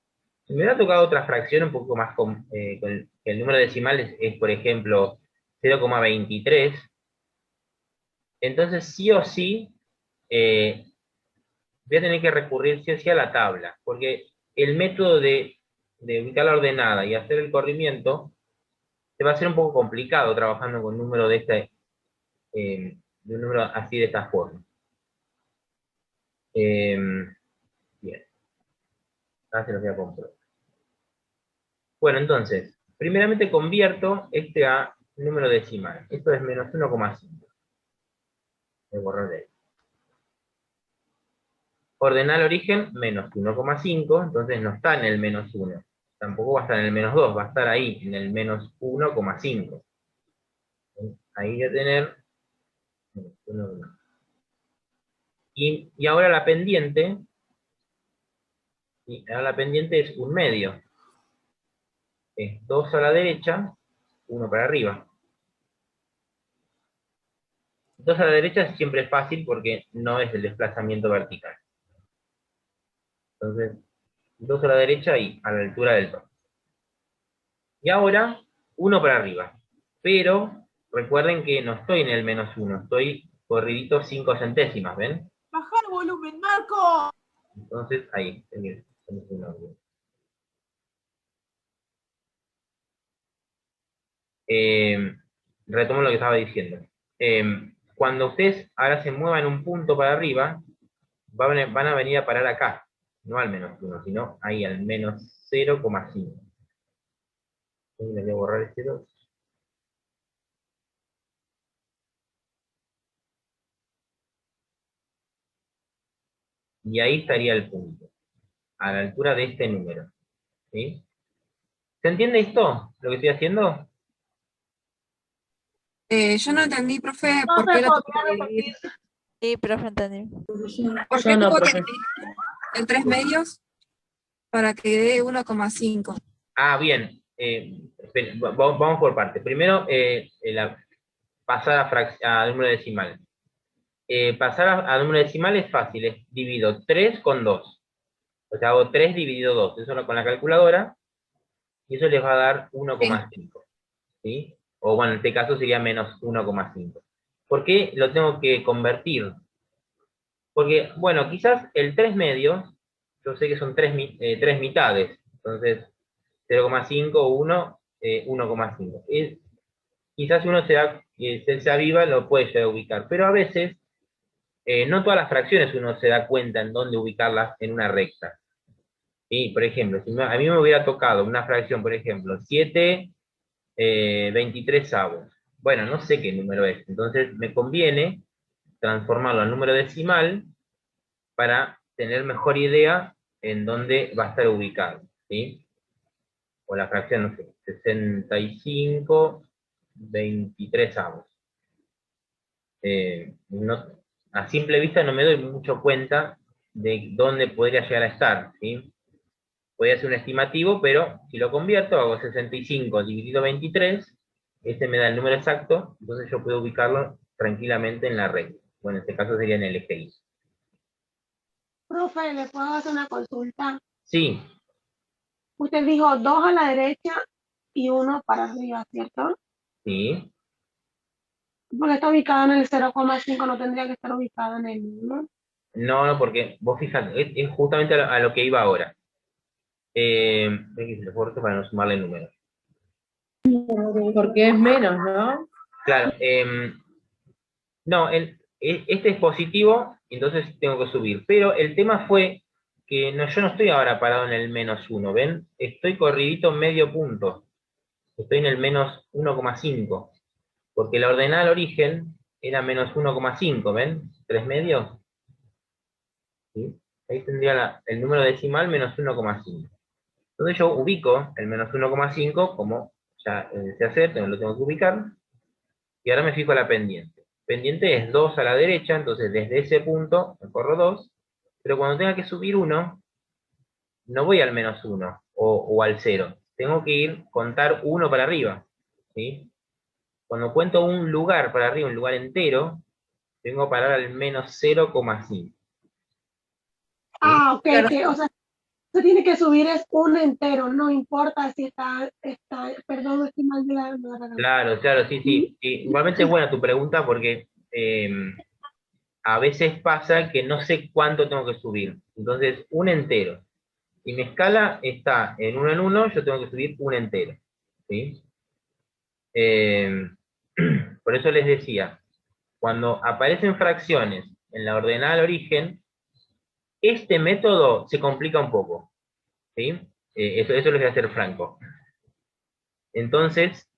Si me hubiera tocado otra fracción un poco más con el número decimal es, por ejemplo, 0,23, entonces sí o sí voy a tener que recurrir sí o sí a la tabla, porque el método de ubicar la ordenada y hacer el corrimiento se va a hacer un poco complicado trabajando con un número de un número así de esta forma. Bien. Ahora se los voy a comprobar. Bueno, entonces, primeramente convierto este a número decimal. Esto es menos 1,5. Voy a borrar de ahí. Ordenar el origen, menos 1,5, entonces no está en el menos 1. Tampoco va a estar en el menos 2, va a estar ahí, en el menos 1,5. Ahí voy a tener... Y ahora la pendiente... Y ahora la pendiente es 1/2. Es 2 a la derecha, 1 para arriba. 2 a la derecha siempre es fácil porque no es el desplazamiento vertical. Entonces, 2 a la derecha y a la altura del 2. Y ahora, 1 para arriba. Pero, recuerden que no estoy en el menos 1, estoy corridito 5 centésimas, ¿ven? ¡Bajar volumen, Marco! Entonces, ahí. Retomo lo que estaba diciendo. Cuando ustedes ahora se muevan un punto para arriba, van a venir a parar acá, no al menos 1, sino ahí al menos 0,5. Les voy a borrar este 2. Y ahí estaría el punto, a la altura de este número. ¿Sí? ¿Se entiende esto, lo que estoy haciendo? Yo no entendí, profe, ¿por qué lo tuvo que dividir? Sí, profe, entendí. ¿Por qué tuvo que dividir en 3 medios para que dé 1,5? Ah, bien. Vamos por partes. Primero, pasar a número decimal. Pasar a número decimal es fácil, divido 3 con 2. O sea, hago 3 dividido 2. Eso con la calculadora. Y eso les va a dar 1,5. ¿Sí? O bueno, en este caso sería menos 1,5. ¿Por qué lo tengo que convertir? Porque, bueno, quizás el 3 medios, yo sé que son 3 mitades. Entonces, 0,5, 1, 1,5. Quizás si uno se aviva, lo puede llegar a ubicar. Pero a veces, no todas las fracciones uno se da cuenta en dónde ubicarlas en una recta. ¿Sí? Por ejemplo, si a mí me hubiera tocado una fracción, por ejemplo, 7 23avos. Bueno, no sé qué número es. Entonces me conviene transformarlo al número decimal para tener mejor idea en dónde va a estar ubicado. ¿Sí? O la fracción, no sé, 65 23avos. A simple vista no me doy mucho cuenta de dónde podría llegar a estar. ¿Sí? Voy a hacer un estimativo, pero si lo convierto, hago 65 dividido 23, este me da el número exacto, entonces yo puedo ubicarlo tranquilamente en la red. Bueno, en este caso sería en el eje Y. Profe, ¿le puedo hacer una consulta? Sí. Usted dijo 2 a la derecha y 1 para arriba, ¿cierto? Sí. Porque está ubicado en el 0,5, no tendría que estar ubicado en el 1. No, porque vos fíjate, es justamente a lo que iba ahora. Para no sumarle números. Porque es menos, ¿no? Claro, no, este es positivo, entonces tengo que subir. Pero el tema fue que yo no estoy ahora parado en el menos 1, ¿ven? Estoy corridito medio punto. Estoy en el menos 1,5. Porque la ordenada al origen era menos 1,5, ¿ven? 3 medios. ¿Sí? Ahí tendría el número decimal menos 1,5. Entonces yo ubico el menos 1,5 como ya sé hacer, lo tengo que ubicar. Y ahora me fijo la pendiente. Pendiente es 2 a la derecha, entonces desde ese punto me corro 2. Pero cuando tenga que subir 1, no voy al -1 o al 0. Tengo que contar 1 para arriba. ¿Sí? Cuando cuento un lugar para arriba, un lugar entero, tengo que parar al -0,5. Ah, ok, o sea, se tiene que subir es un entero, no importa si está perdón, estoy mal de la Claro, claro, sí, sí. Igualmente es buena tu pregunta porque a veces pasa que no sé cuánto tengo que subir. Entonces, un entero. Si mi escala está en 1 en 1, yo tengo que subir un entero. ¿Sí? Por eso les decía, cuando aparecen fracciones en la ordenada al origen, este método se complica un poco. ¿Sí? Eso les voy a ser franco. Entonces,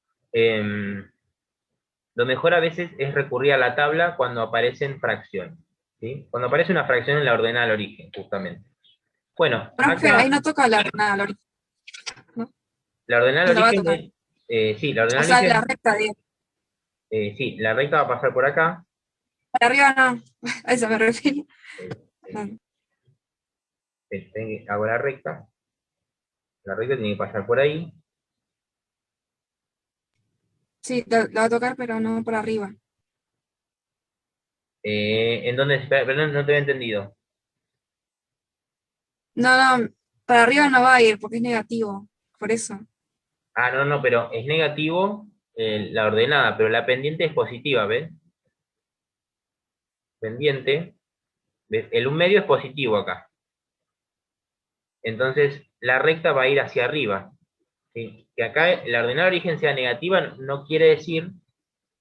lo mejor a veces es recurrir a la tabla cuando aparecen fracciones. ¿Sí? Cuando aparece una fracción en la ordenada al origen, justamente. Bueno, Profe, acá, ahí no toca la ordenada al origen. la ordenada al No va a origen tocar. sí, la O ordenada al sea, origen, la recta, digo. sí, la recta va a pasar por acá. Para arriba no. A eso me refiero. Hago la recta tiene que pasar por ahí. Sí, la va a tocar, pero no por arriba. ¿En dónde? Perdón, no te había entendido. No, para arriba no va a ir porque es negativo. Por eso. Ah, no, pero es negativo la ordenada, pero la pendiente es positiva, ¿ves? Pendiente, ¿ves? El 1/2 es positivo acá. Entonces, la recta va a ir hacia arriba. ¿Sí? Que acá la ordenada de origen sea negativa no quiere decir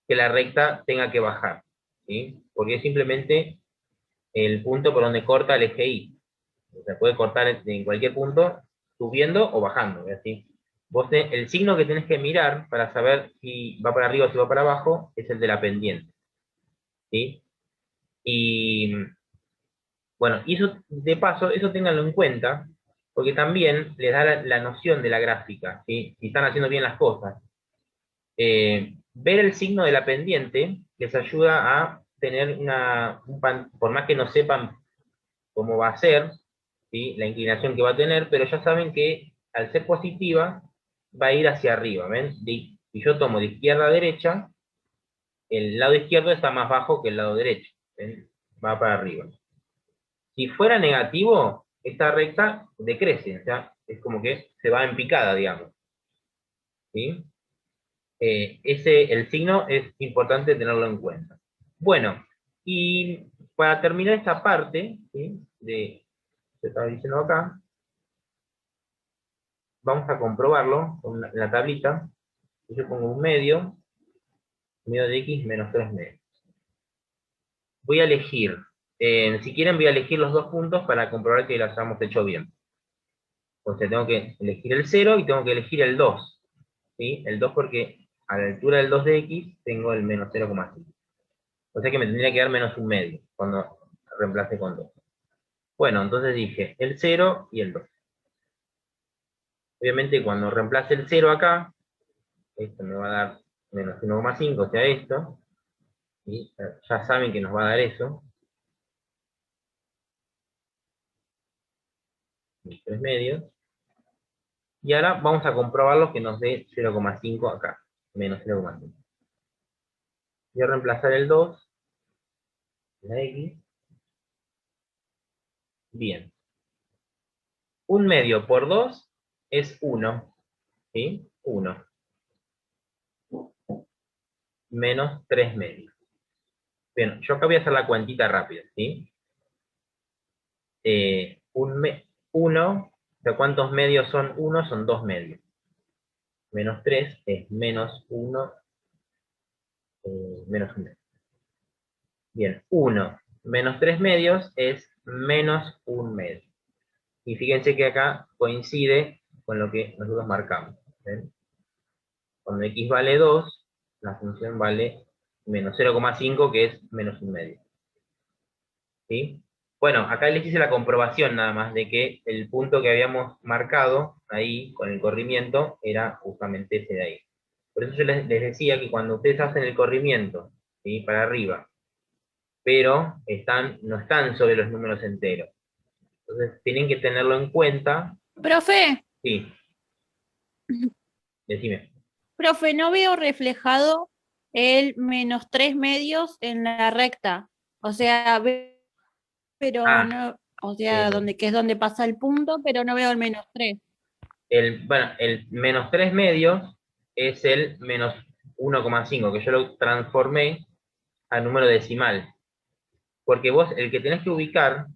que la recta tenga que bajar. ¿Sí? Porque es simplemente el punto por donde corta el eje Y. O sea, puede cortar en cualquier punto, subiendo o bajando. ¿Sí? El signo que tenés que mirar para saber si va para arriba o si va para abajo es el de la pendiente. ¿Sí? Y bueno, y eso, de paso, eso ténganlo en cuenta, porque también les da la noción de la gráfica, ¿sí? Si están haciendo bien las cosas. Ver el signo de la pendiente les ayuda a tener por más que no sepan cómo va a ser, ¿sí? La inclinación que va a tener, pero ya saben que al ser positiva va a ir hacia arriba, ¿ven? Si yo tomo de izquierda a derecha, el lado izquierdo está más bajo que el lado derecho, ¿ven? Va para arriba. Si fuera negativo, esta recta decrece, o sea, es como que se va en picada, digamos. ¿Sí? El signo es importante tenerlo en cuenta. Bueno, y para terminar esta parte, ¿sí? Que estaba diciendo acá, vamos a comprobarlo con la tablita. Yo pongo un medio de x menos 3 medios. Voy a elegir, si quieren voy a elegir los dos puntos para comprobar que las hayamos hecho bien. O sea, tengo que elegir el 0 y tengo que elegir el 2. ¿Sí? El 2 porque a la altura del 2 de x tengo el menos 0,5. O sea que me tendría que dar menos 1/2 cuando reemplace con 2. Bueno, entonces dije el 0 y el 2. Obviamente cuando reemplace el 0 acá, esto me va a dar menos 1,5, o sea esto. ¿Sí? Ya saben que nos va a dar eso. 3 medios. Y ahora vamos a comprobarlo que nos dé 0,5 acá. Menos 0,5. Voy a reemplazar el 2. La x. Bien. 1/2 por 2 es 1. ¿Sí? 1. Menos 3 medios. Bien, yo acá voy a hacer la cuentita rápida. ¿Sí? 1, o sea, ¿cuántos medios son 1? Son 2 medios. Menos 3 es menos 1, menos 1. Bien, 1 menos 3 medios es menos 1 medio. Y fíjense que acá coincide con lo que nosotros marcamos. ¿Ven? Cuando x vale 2, la función vale menos 0,5, que es menos 1 medio. ¿Sí? Bueno, acá les hice la comprobación nada más de que el punto que habíamos marcado ahí con el corrimiento era justamente ese de ahí. Por eso yo les decía que cuando ustedes hacen el corrimiento, ¿sí? Para arriba, pero no están sobre los números enteros. Entonces tienen que tenerlo en cuenta Profe, Sí, decime. profe, no veo reflejado el menos 3 medios en la recta. O sea, pero Ah, no, o sea, eh, que es donde pasa el punto, pero no veo el menos 3. Bueno, el menos 3 medios es el menos 1,5, que yo lo transformé a número decimal. Porque vos, el que tenés que ubicar,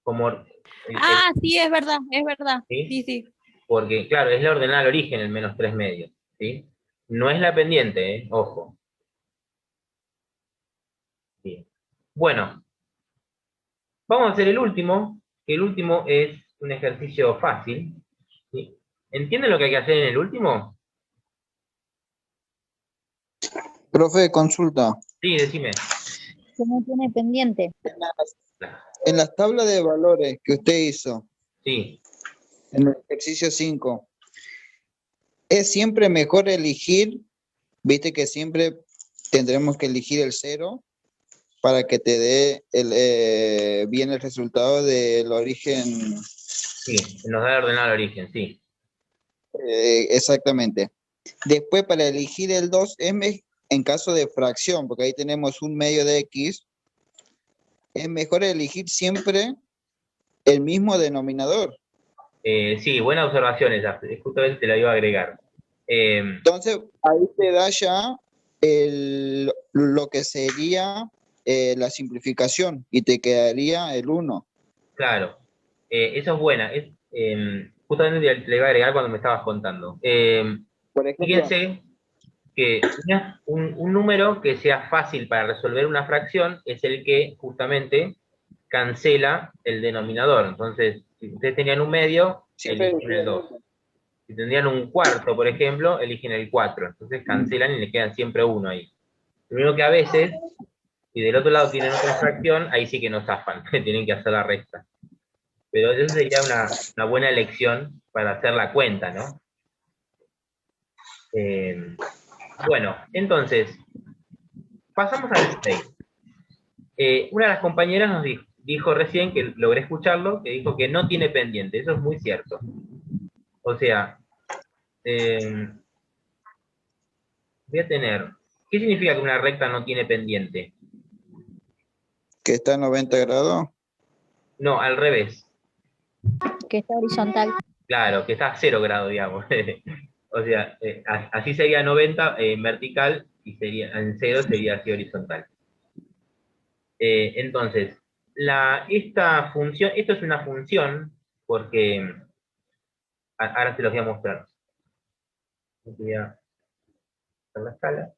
como Ah, sí, es verdad, es verdad. ¿sí? Sí, sí. Porque, claro, es la ordenada al origen el menos 3 medios, ¿sí? No es la pendiente, ojo. Bien. Bueno, vamos a hacer el último, que el último es un ejercicio fácil, ¿sí? ¿Entienden lo que hay que hacer en el último? Profe, consulta. Sí, decime. Que no tiene pendiente. En las tablas de valores que usted hizo, Sí. en el ejercicio 5, ¿es siempre mejor elegir? Viste que siempre tendremos que elegir el 0 para que te dé bien el resultado del origen. Sí, nos da el ordenado al origen, sí. Exactamente. Después, para elegir el 2, en caso de fracción, porque ahí tenemos un medio de x, es mejor elegir siempre el mismo denominador. Sí, buena observación esa, justamente te la iba a agregar. Entonces, ahí te da ya lo que sería la simplificación y te quedaría el 1. Claro, eso es buena. Justamente te la iba a agregar cuando me estabas contando. Por ejemplo, Fíjense que un número que sea fácil para resolver una fracción es el que justamente cancela el denominador. Entonces, si ustedes tenían un medio, eligen el 2. Si tendrían un cuarto, por ejemplo, eligen el 4. Entonces cancelan y le quedan siempre 1 ahí. Lo único que a veces, si del otro lado tienen otra fracción, ahí sí que no zafan, tienen que hacer la resta. Pero eso sería una buena elección para hacer la cuenta, ¿no? Bueno, entonces, pasamos al 6. Una de las compañeras nos dijo recién, que logré escucharlo, que dijo que no tiene pendiente. Eso es muy cierto. O sea, voy a tener... ¿Qué significa que una recta no tiene pendiente? ¿Que está a 90 grados? No, al revés. Que está horizontal. Claro, que está a 0 grados, digamos. O sea, así sería 90 vertical y en 0 sería así horizontal. Entonces, esta función, esto es una función porque, ahora se los voy a mostrar. Voy a hacer la escala.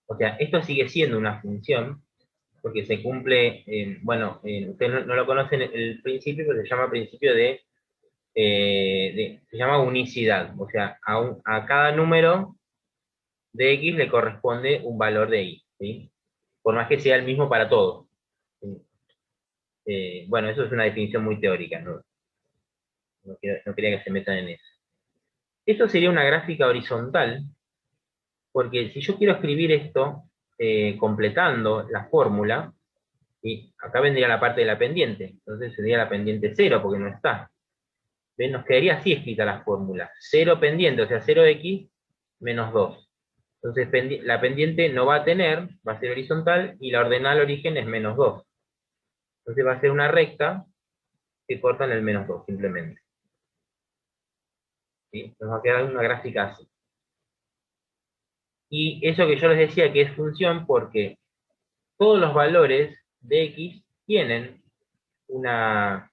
O sea, esto sigue siendo una función, porque se cumple, bueno, ustedes no lo conocen el principio, pero se llama principio se llama unicidad. O sea, a cada número de x le corresponde un valor de y, ¿sí? Por más que sea el mismo para todos. ¿Sí? Bueno, eso es una definición muy teórica, ¿no? No quería que se metan en eso. Esto sería una gráfica horizontal, porque si yo quiero escribir esto completando la fórmula, y acá vendría la parte de la pendiente, entonces sería la pendiente 0, porque no está. ¿Ven? Nos quedaría así escrita la fórmula. 0 pendiente, o sea, 0x menos 2. Entonces la pendiente no va a tener, va a ser horizontal, y la ordenada al origen es menos 2. Entonces va a ser una recta que corta en el menos 2, simplemente. ¿Sí? Nos va a quedar una gráfica así. Y eso que yo les decía que es función porque todos los valores de x tienen una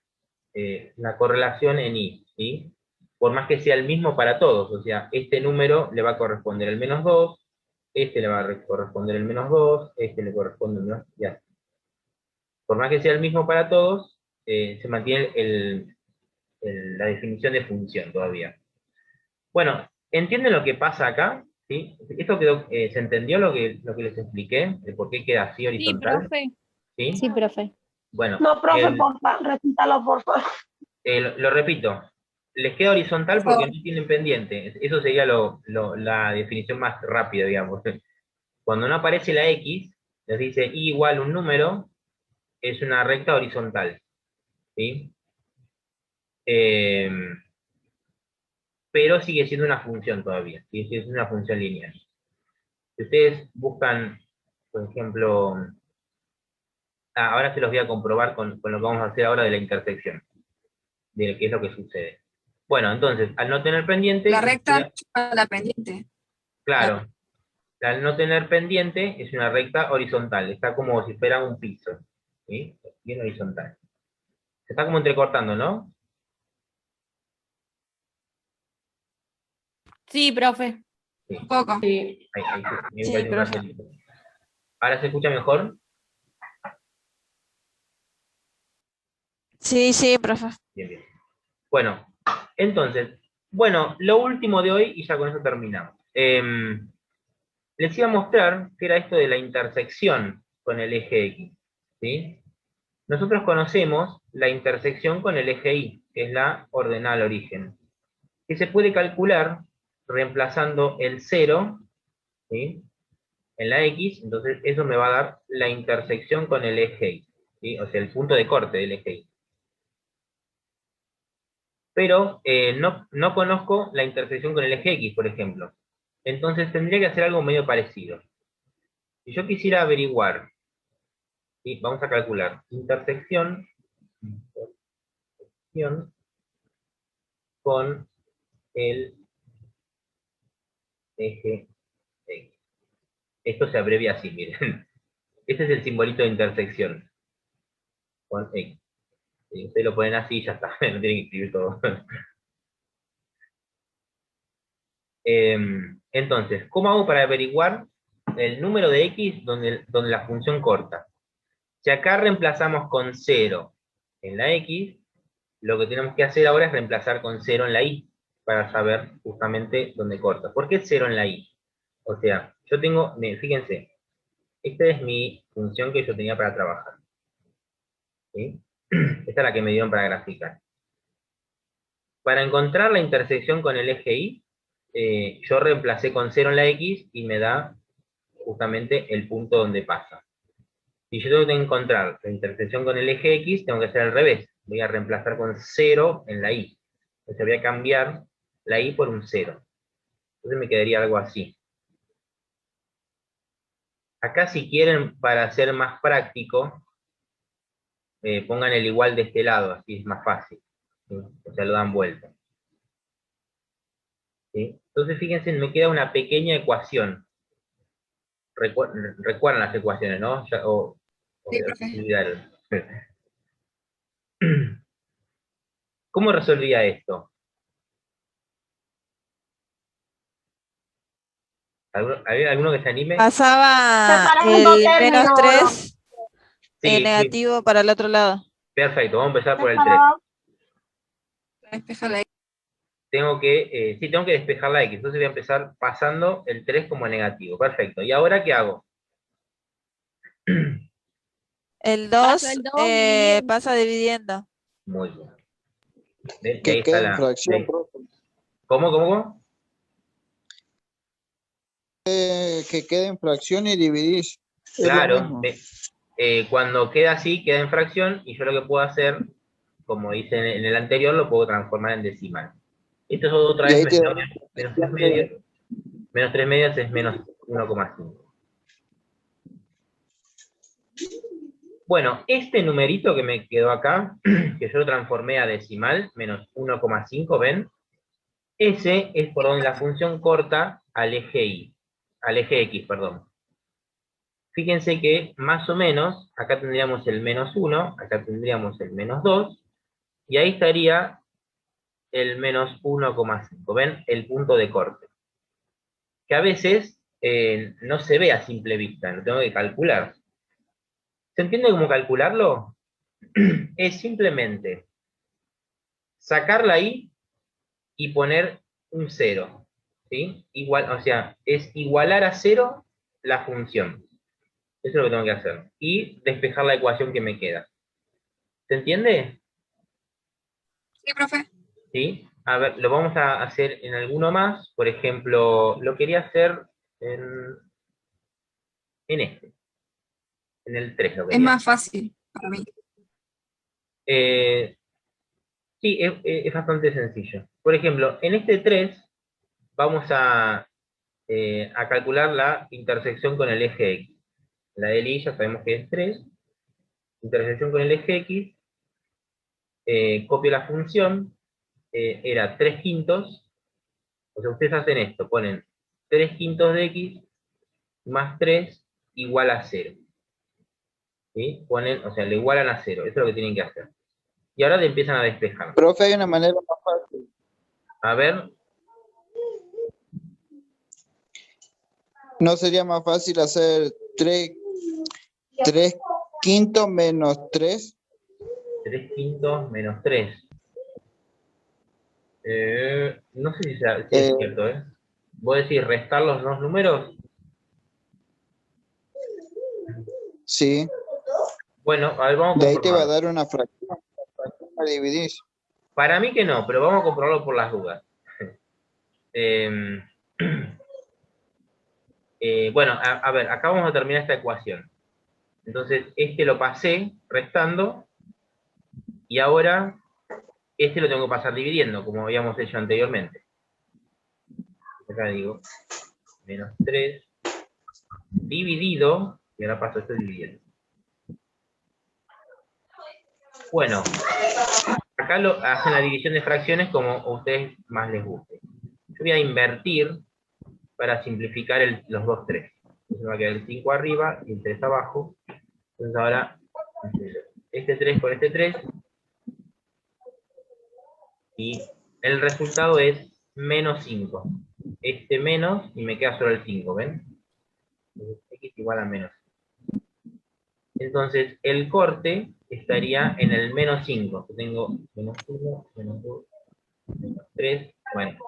correlación en y, ¿sí? Por más que sea el mismo para todos, o sea, este número le va a corresponder el menos 2, este le va a corresponder el menos 2, este le corresponde el menos, y así. Por más que sea el mismo para todos, se mantiene la definición de función todavía. Bueno, ¿entienden lo que pasa acá? ¿Sí? ¿Esto quedó, se entendió lo que les expliqué? ¿De por qué queda así Sí, horizontal? profe. ¿Sí? Sí, profe. Bueno, No, profe, porfa, repítalo, porfa. lo repito. Les queda horizontal porque no tienen pendiente. Eso sería la definición más rápida, digamos. Cuando no aparece la X, nos dice y igual un número, es una recta horizontal, ¿sí? Pero sigue siendo una función todavía, sigue siendo una función lineal. Si ustedes buscan, por ejemplo, ahora se los voy a comprobar con lo que vamos a hacer ahora de la intersección, de qué es lo que sucede. Bueno, entonces, al no tener pendiente... La recta a la pendiente. Claro, al no tener pendiente es una recta horizontal, está como si fuera un piso, ¿sí? Bien horizontal. Se está como entrecortando, ¿no? Sí, profe. Sí. Un poco. Sí. Ahí, Sí, parece un profe. cartelito. ¿Ahora se escucha mejor? Sí, sí, profe. Bien, bien. Bueno, entonces, bueno, lo último de hoy, y ya con eso terminamos. Les iba a mostrar que era esto de la intersección con el eje X, ¿sí? Nosotros conocemos la intersección con el eje Y, que es la ordenada al origen, que se puede calcular reemplazando el 0, ¿sí? En la X, entonces eso me va a dar la intersección con el eje Y, ¿sí? O sea, el punto de corte del eje Y. Pero no conozco la intersección con el eje X, por ejemplo. Entonces tendría que hacer algo medio parecido. Si yo quisiera averiguar, ¿sí? Vamos a calcular intersección con el eje X. Esto se abrevia así, miren. Este es el simbolito de intersección con X. Si ustedes lo ponen así, ya está, no tienen que escribir todo. Entonces, ¿cómo hago para averiguar el número de X donde la función corta? Si acá reemplazamos con 0 en la X, lo que tenemos que hacer ahora es reemplazar con 0 en la Y, para saber justamente dónde corta. ¿Por qué 0 en la Y? O sea, yo tengo, fíjense, esta es mi función que yo tenía para trabajar, ¿sí? Esta es la que me dieron para graficar. Para encontrar la intersección con el eje Y, yo reemplacé con 0 en la X y me da justamente el punto donde pasa. Si yo tengo que encontrar la intersección con el eje X, tengo que hacer al revés. Voy a reemplazar con 0 en la Y. Entonces voy a cambiar la Y por un 0. Entonces me quedaría algo así. Acá si quieren, para ser más práctico, pongan el igual de este lado, así es más fácil, ¿sí? O sea, lo dan vuelta, ¿sí? Entonces fíjense, me queda una pequeña ecuación. Recuerdan las ecuaciones, ¿no? Sí, profe. Olvidaron. ¿Cómo resolvía esto? ¿Había alguno que se anime? Pasaba Separando el términos, menos 3 Sí, negativo para el otro lado. perfecto, vamos a empezar por el 3. separado. Despeja la X. Tengo que despejar la X, entonces voy a empezar pasando el 3 como negativo. Perfecto. ¿Y ahora qué hago? El 2 Paso el 2 dividiendo. pasa dividiendo. Muy bien. ¿Ven? Y Que ahí está quede en fracción, profe. ¿Cómo? Que quede en fracción y dividís. Es lo Claro, mismo. cuando queda así, queda en fracción, y yo lo que puedo hacer, como hice en el anterior, lo puedo transformar en decimal. Esto es otra Y vez ahí te da menos 3 medios. Menos 3 medios es menos 1,5. Bueno, este numerito que me quedó acá, que yo lo transformé a decimal, menos 1,5, ¿ven? Ese es por donde la función corta al eje X, perdón. Fíjense que más o menos, acá tendríamos el menos 1, acá tendríamos el menos 2, y ahí estaría el menos 1,5. ¿Ven? El punto de corte. Que a veces no se ve a simple vista, lo tengo que calcular. ¿Se entiende cómo calcularlo? Es simplemente sacar la Y y poner un 0. ¿Sí? Igual, o sea, es igualar a 0 la función. Eso es lo que tengo que hacer. Y despejar la ecuación que me queda. ¿Se entiende? Sí, profe. ¿Sí? A ver, lo vamos a hacer en alguno más. Por ejemplo, lo quería hacer en este. En el 3 lo Es quería. más fácil para mí. Sí, es bastante sencillo. Por ejemplo, en este 3 vamos a calcular la intersección con el eje X. La del Y ya sabemos que es 3. Intersección con el eje X. Copio la función. Era 3 quintos. O sea, ustedes hacen esto. Ponen 3 quintos de X más 3 igual a 0. ¿Sí? Ponen, o sea, le igualan a 0. Eso es lo que tienen que hacer. Y ahora te empiezan a despejar. Profe, hay una manera más fácil. A ver. ¿No sería más fácil hacer 3 quintos menos 3? 3 quintos menos 3. No sé si es cierto, ¿eh? ¿Vos decís restar los dos números? Sí. Bueno, a ver, vamos a De ahí te va a comprobarlo. dar una fracción. A dividir. Para mí que no, pero vamos a comprobarlo por las dudas. Bueno, a ver, acá vamos a terminar esta ecuación. Entonces, este lo pasé restando, y ahora este lo tengo que pasar dividiendo, como habíamos hecho anteriormente. Acá digo, menos 3, dividido, y ahora paso esto dividiendo. Bueno, acá hacen la división de fracciones como a ustedes más les guste. Yo voy a invertir para simplificar los dos 3. Entonces me va a quedar el 5 arriba y el 3 abajo. Entonces ahora, este 3 con este 3. Y el resultado es menos 5. Este menos, y me queda solo el 5, ¿ven? Entonces, X igual a menos 5. Entonces, el corte estaría en el menos 5. Tengo menos 1, menos 2, menos 3. Bueno,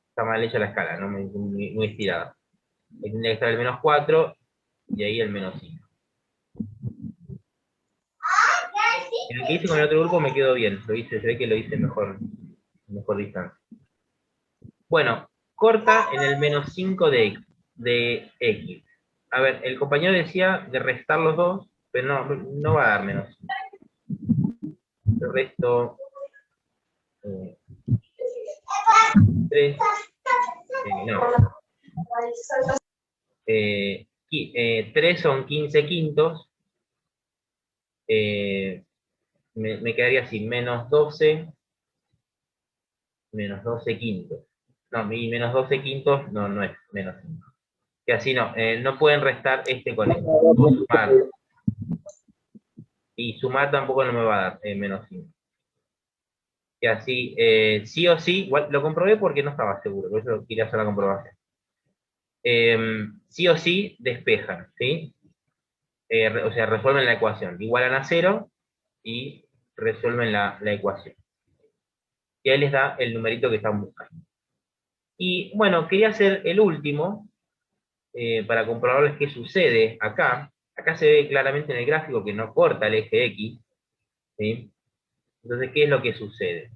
está mal hecha la escala, ¿no? Muy estirada. Ahí tendría que estar el menos 4, y ahí el menos 5. En el que hice con el otro grupo me quedó bien. Se ve que lo hice mejor distancia. Bueno, corta en el menos 5 de X. A ver, el compañero decía de restar los dos, pero no va a dar menos 5. El resto 3. No. 3 son 15 quintos. Me quedaría así, menos 12 quintos. No, y menos 12 quintos no es menos 5. Que así no pueden restar este con este. O sumar. Y sumar tampoco no me va a dar menos 5. Que así, sí o sí, igual, lo comprobé porque no estaba seguro, por eso quería hacer la comprobación. Sí o sí despejan, ¿sí? O sea, resuelven la ecuación. Igualan a 0 y resuelven la ecuación. Y ahí les da el numerito que están buscando. Y bueno, quería hacer el último, para comprobarles qué sucede acá. Acá se ve claramente en el gráfico que no corta el eje X, ¿sí? Entonces, ¿qué es lo que sucede?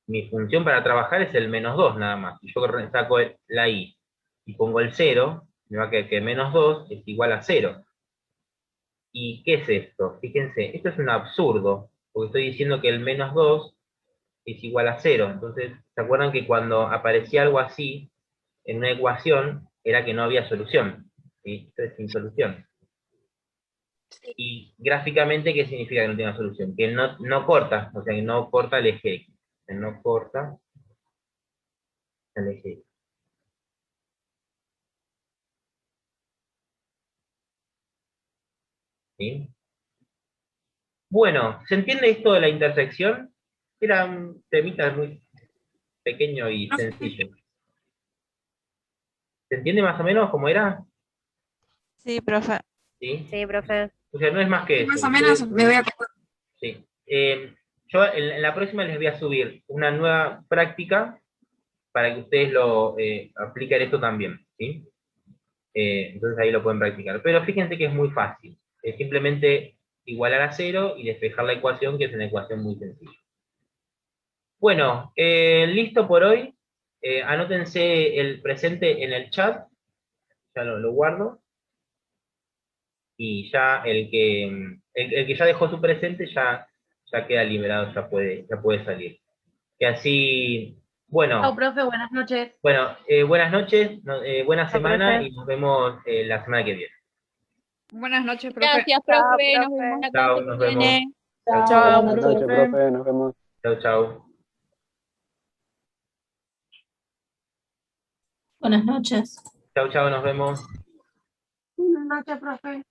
Mi función para trabajar es el menos 2 nada más. Si yo saco la y pongo el 0, me va a quedar que menos 2 es igual a 0. ¿Y qué es esto? Fíjense, esto es un absurdo, porque estoy diciendo que el menos 2 es igual a 0. Entonces, ¿se acuerdan que cuando aparecía algo así en una ecuación, era que no había solución? ¿Sí? Esto es sin solución. Y gráficamente, ¿qué significa que no tiene solución? Que no corta, o sea, que no corta el eje X. Que no corta el eje X. ¿Sí? Bueno, ¿se entiende esto de la intersección? Era un temita muy pequeño y sencillo. ¿Se entiende más o menos cómo era? Sí, profe. ¿Sí? Sí, profe. O sea, no es más que eso. Más o menos me voy a acordar. Sí. Yo en la próxima les voy a subir una nueva práctica para que ustedes lo apliquen esto también, ¿sí? Entonces ahí lo pueden practicar. Pero fíjense que es muy fácil. Es simplemente igualar a 0 y despejar la ecuación, que es una ecuación muy sencilla. Bueno, listo por hoy. Anótense el presente en el chat. Ya lo guardo. y ya el que ya dejó su presente ya queda liberado, ya puede salir. Que así, bueno. Chao, profe, buenas noches. Bueno, buenas noches, buena Chao, semana profe. y nos vemos la semana que viene. Buenas noches, profe. Gracias, profe. Nos vemos la Chao, clase nos que vemos. viene. Chao, Buenas noches, profe. profe. Nos vemos. Chau, chau. Buenas noches. Chau, chau, nos vemos. Buenas noches, profe.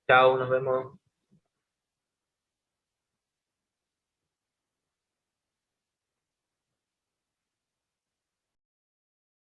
Chau, nos vemos.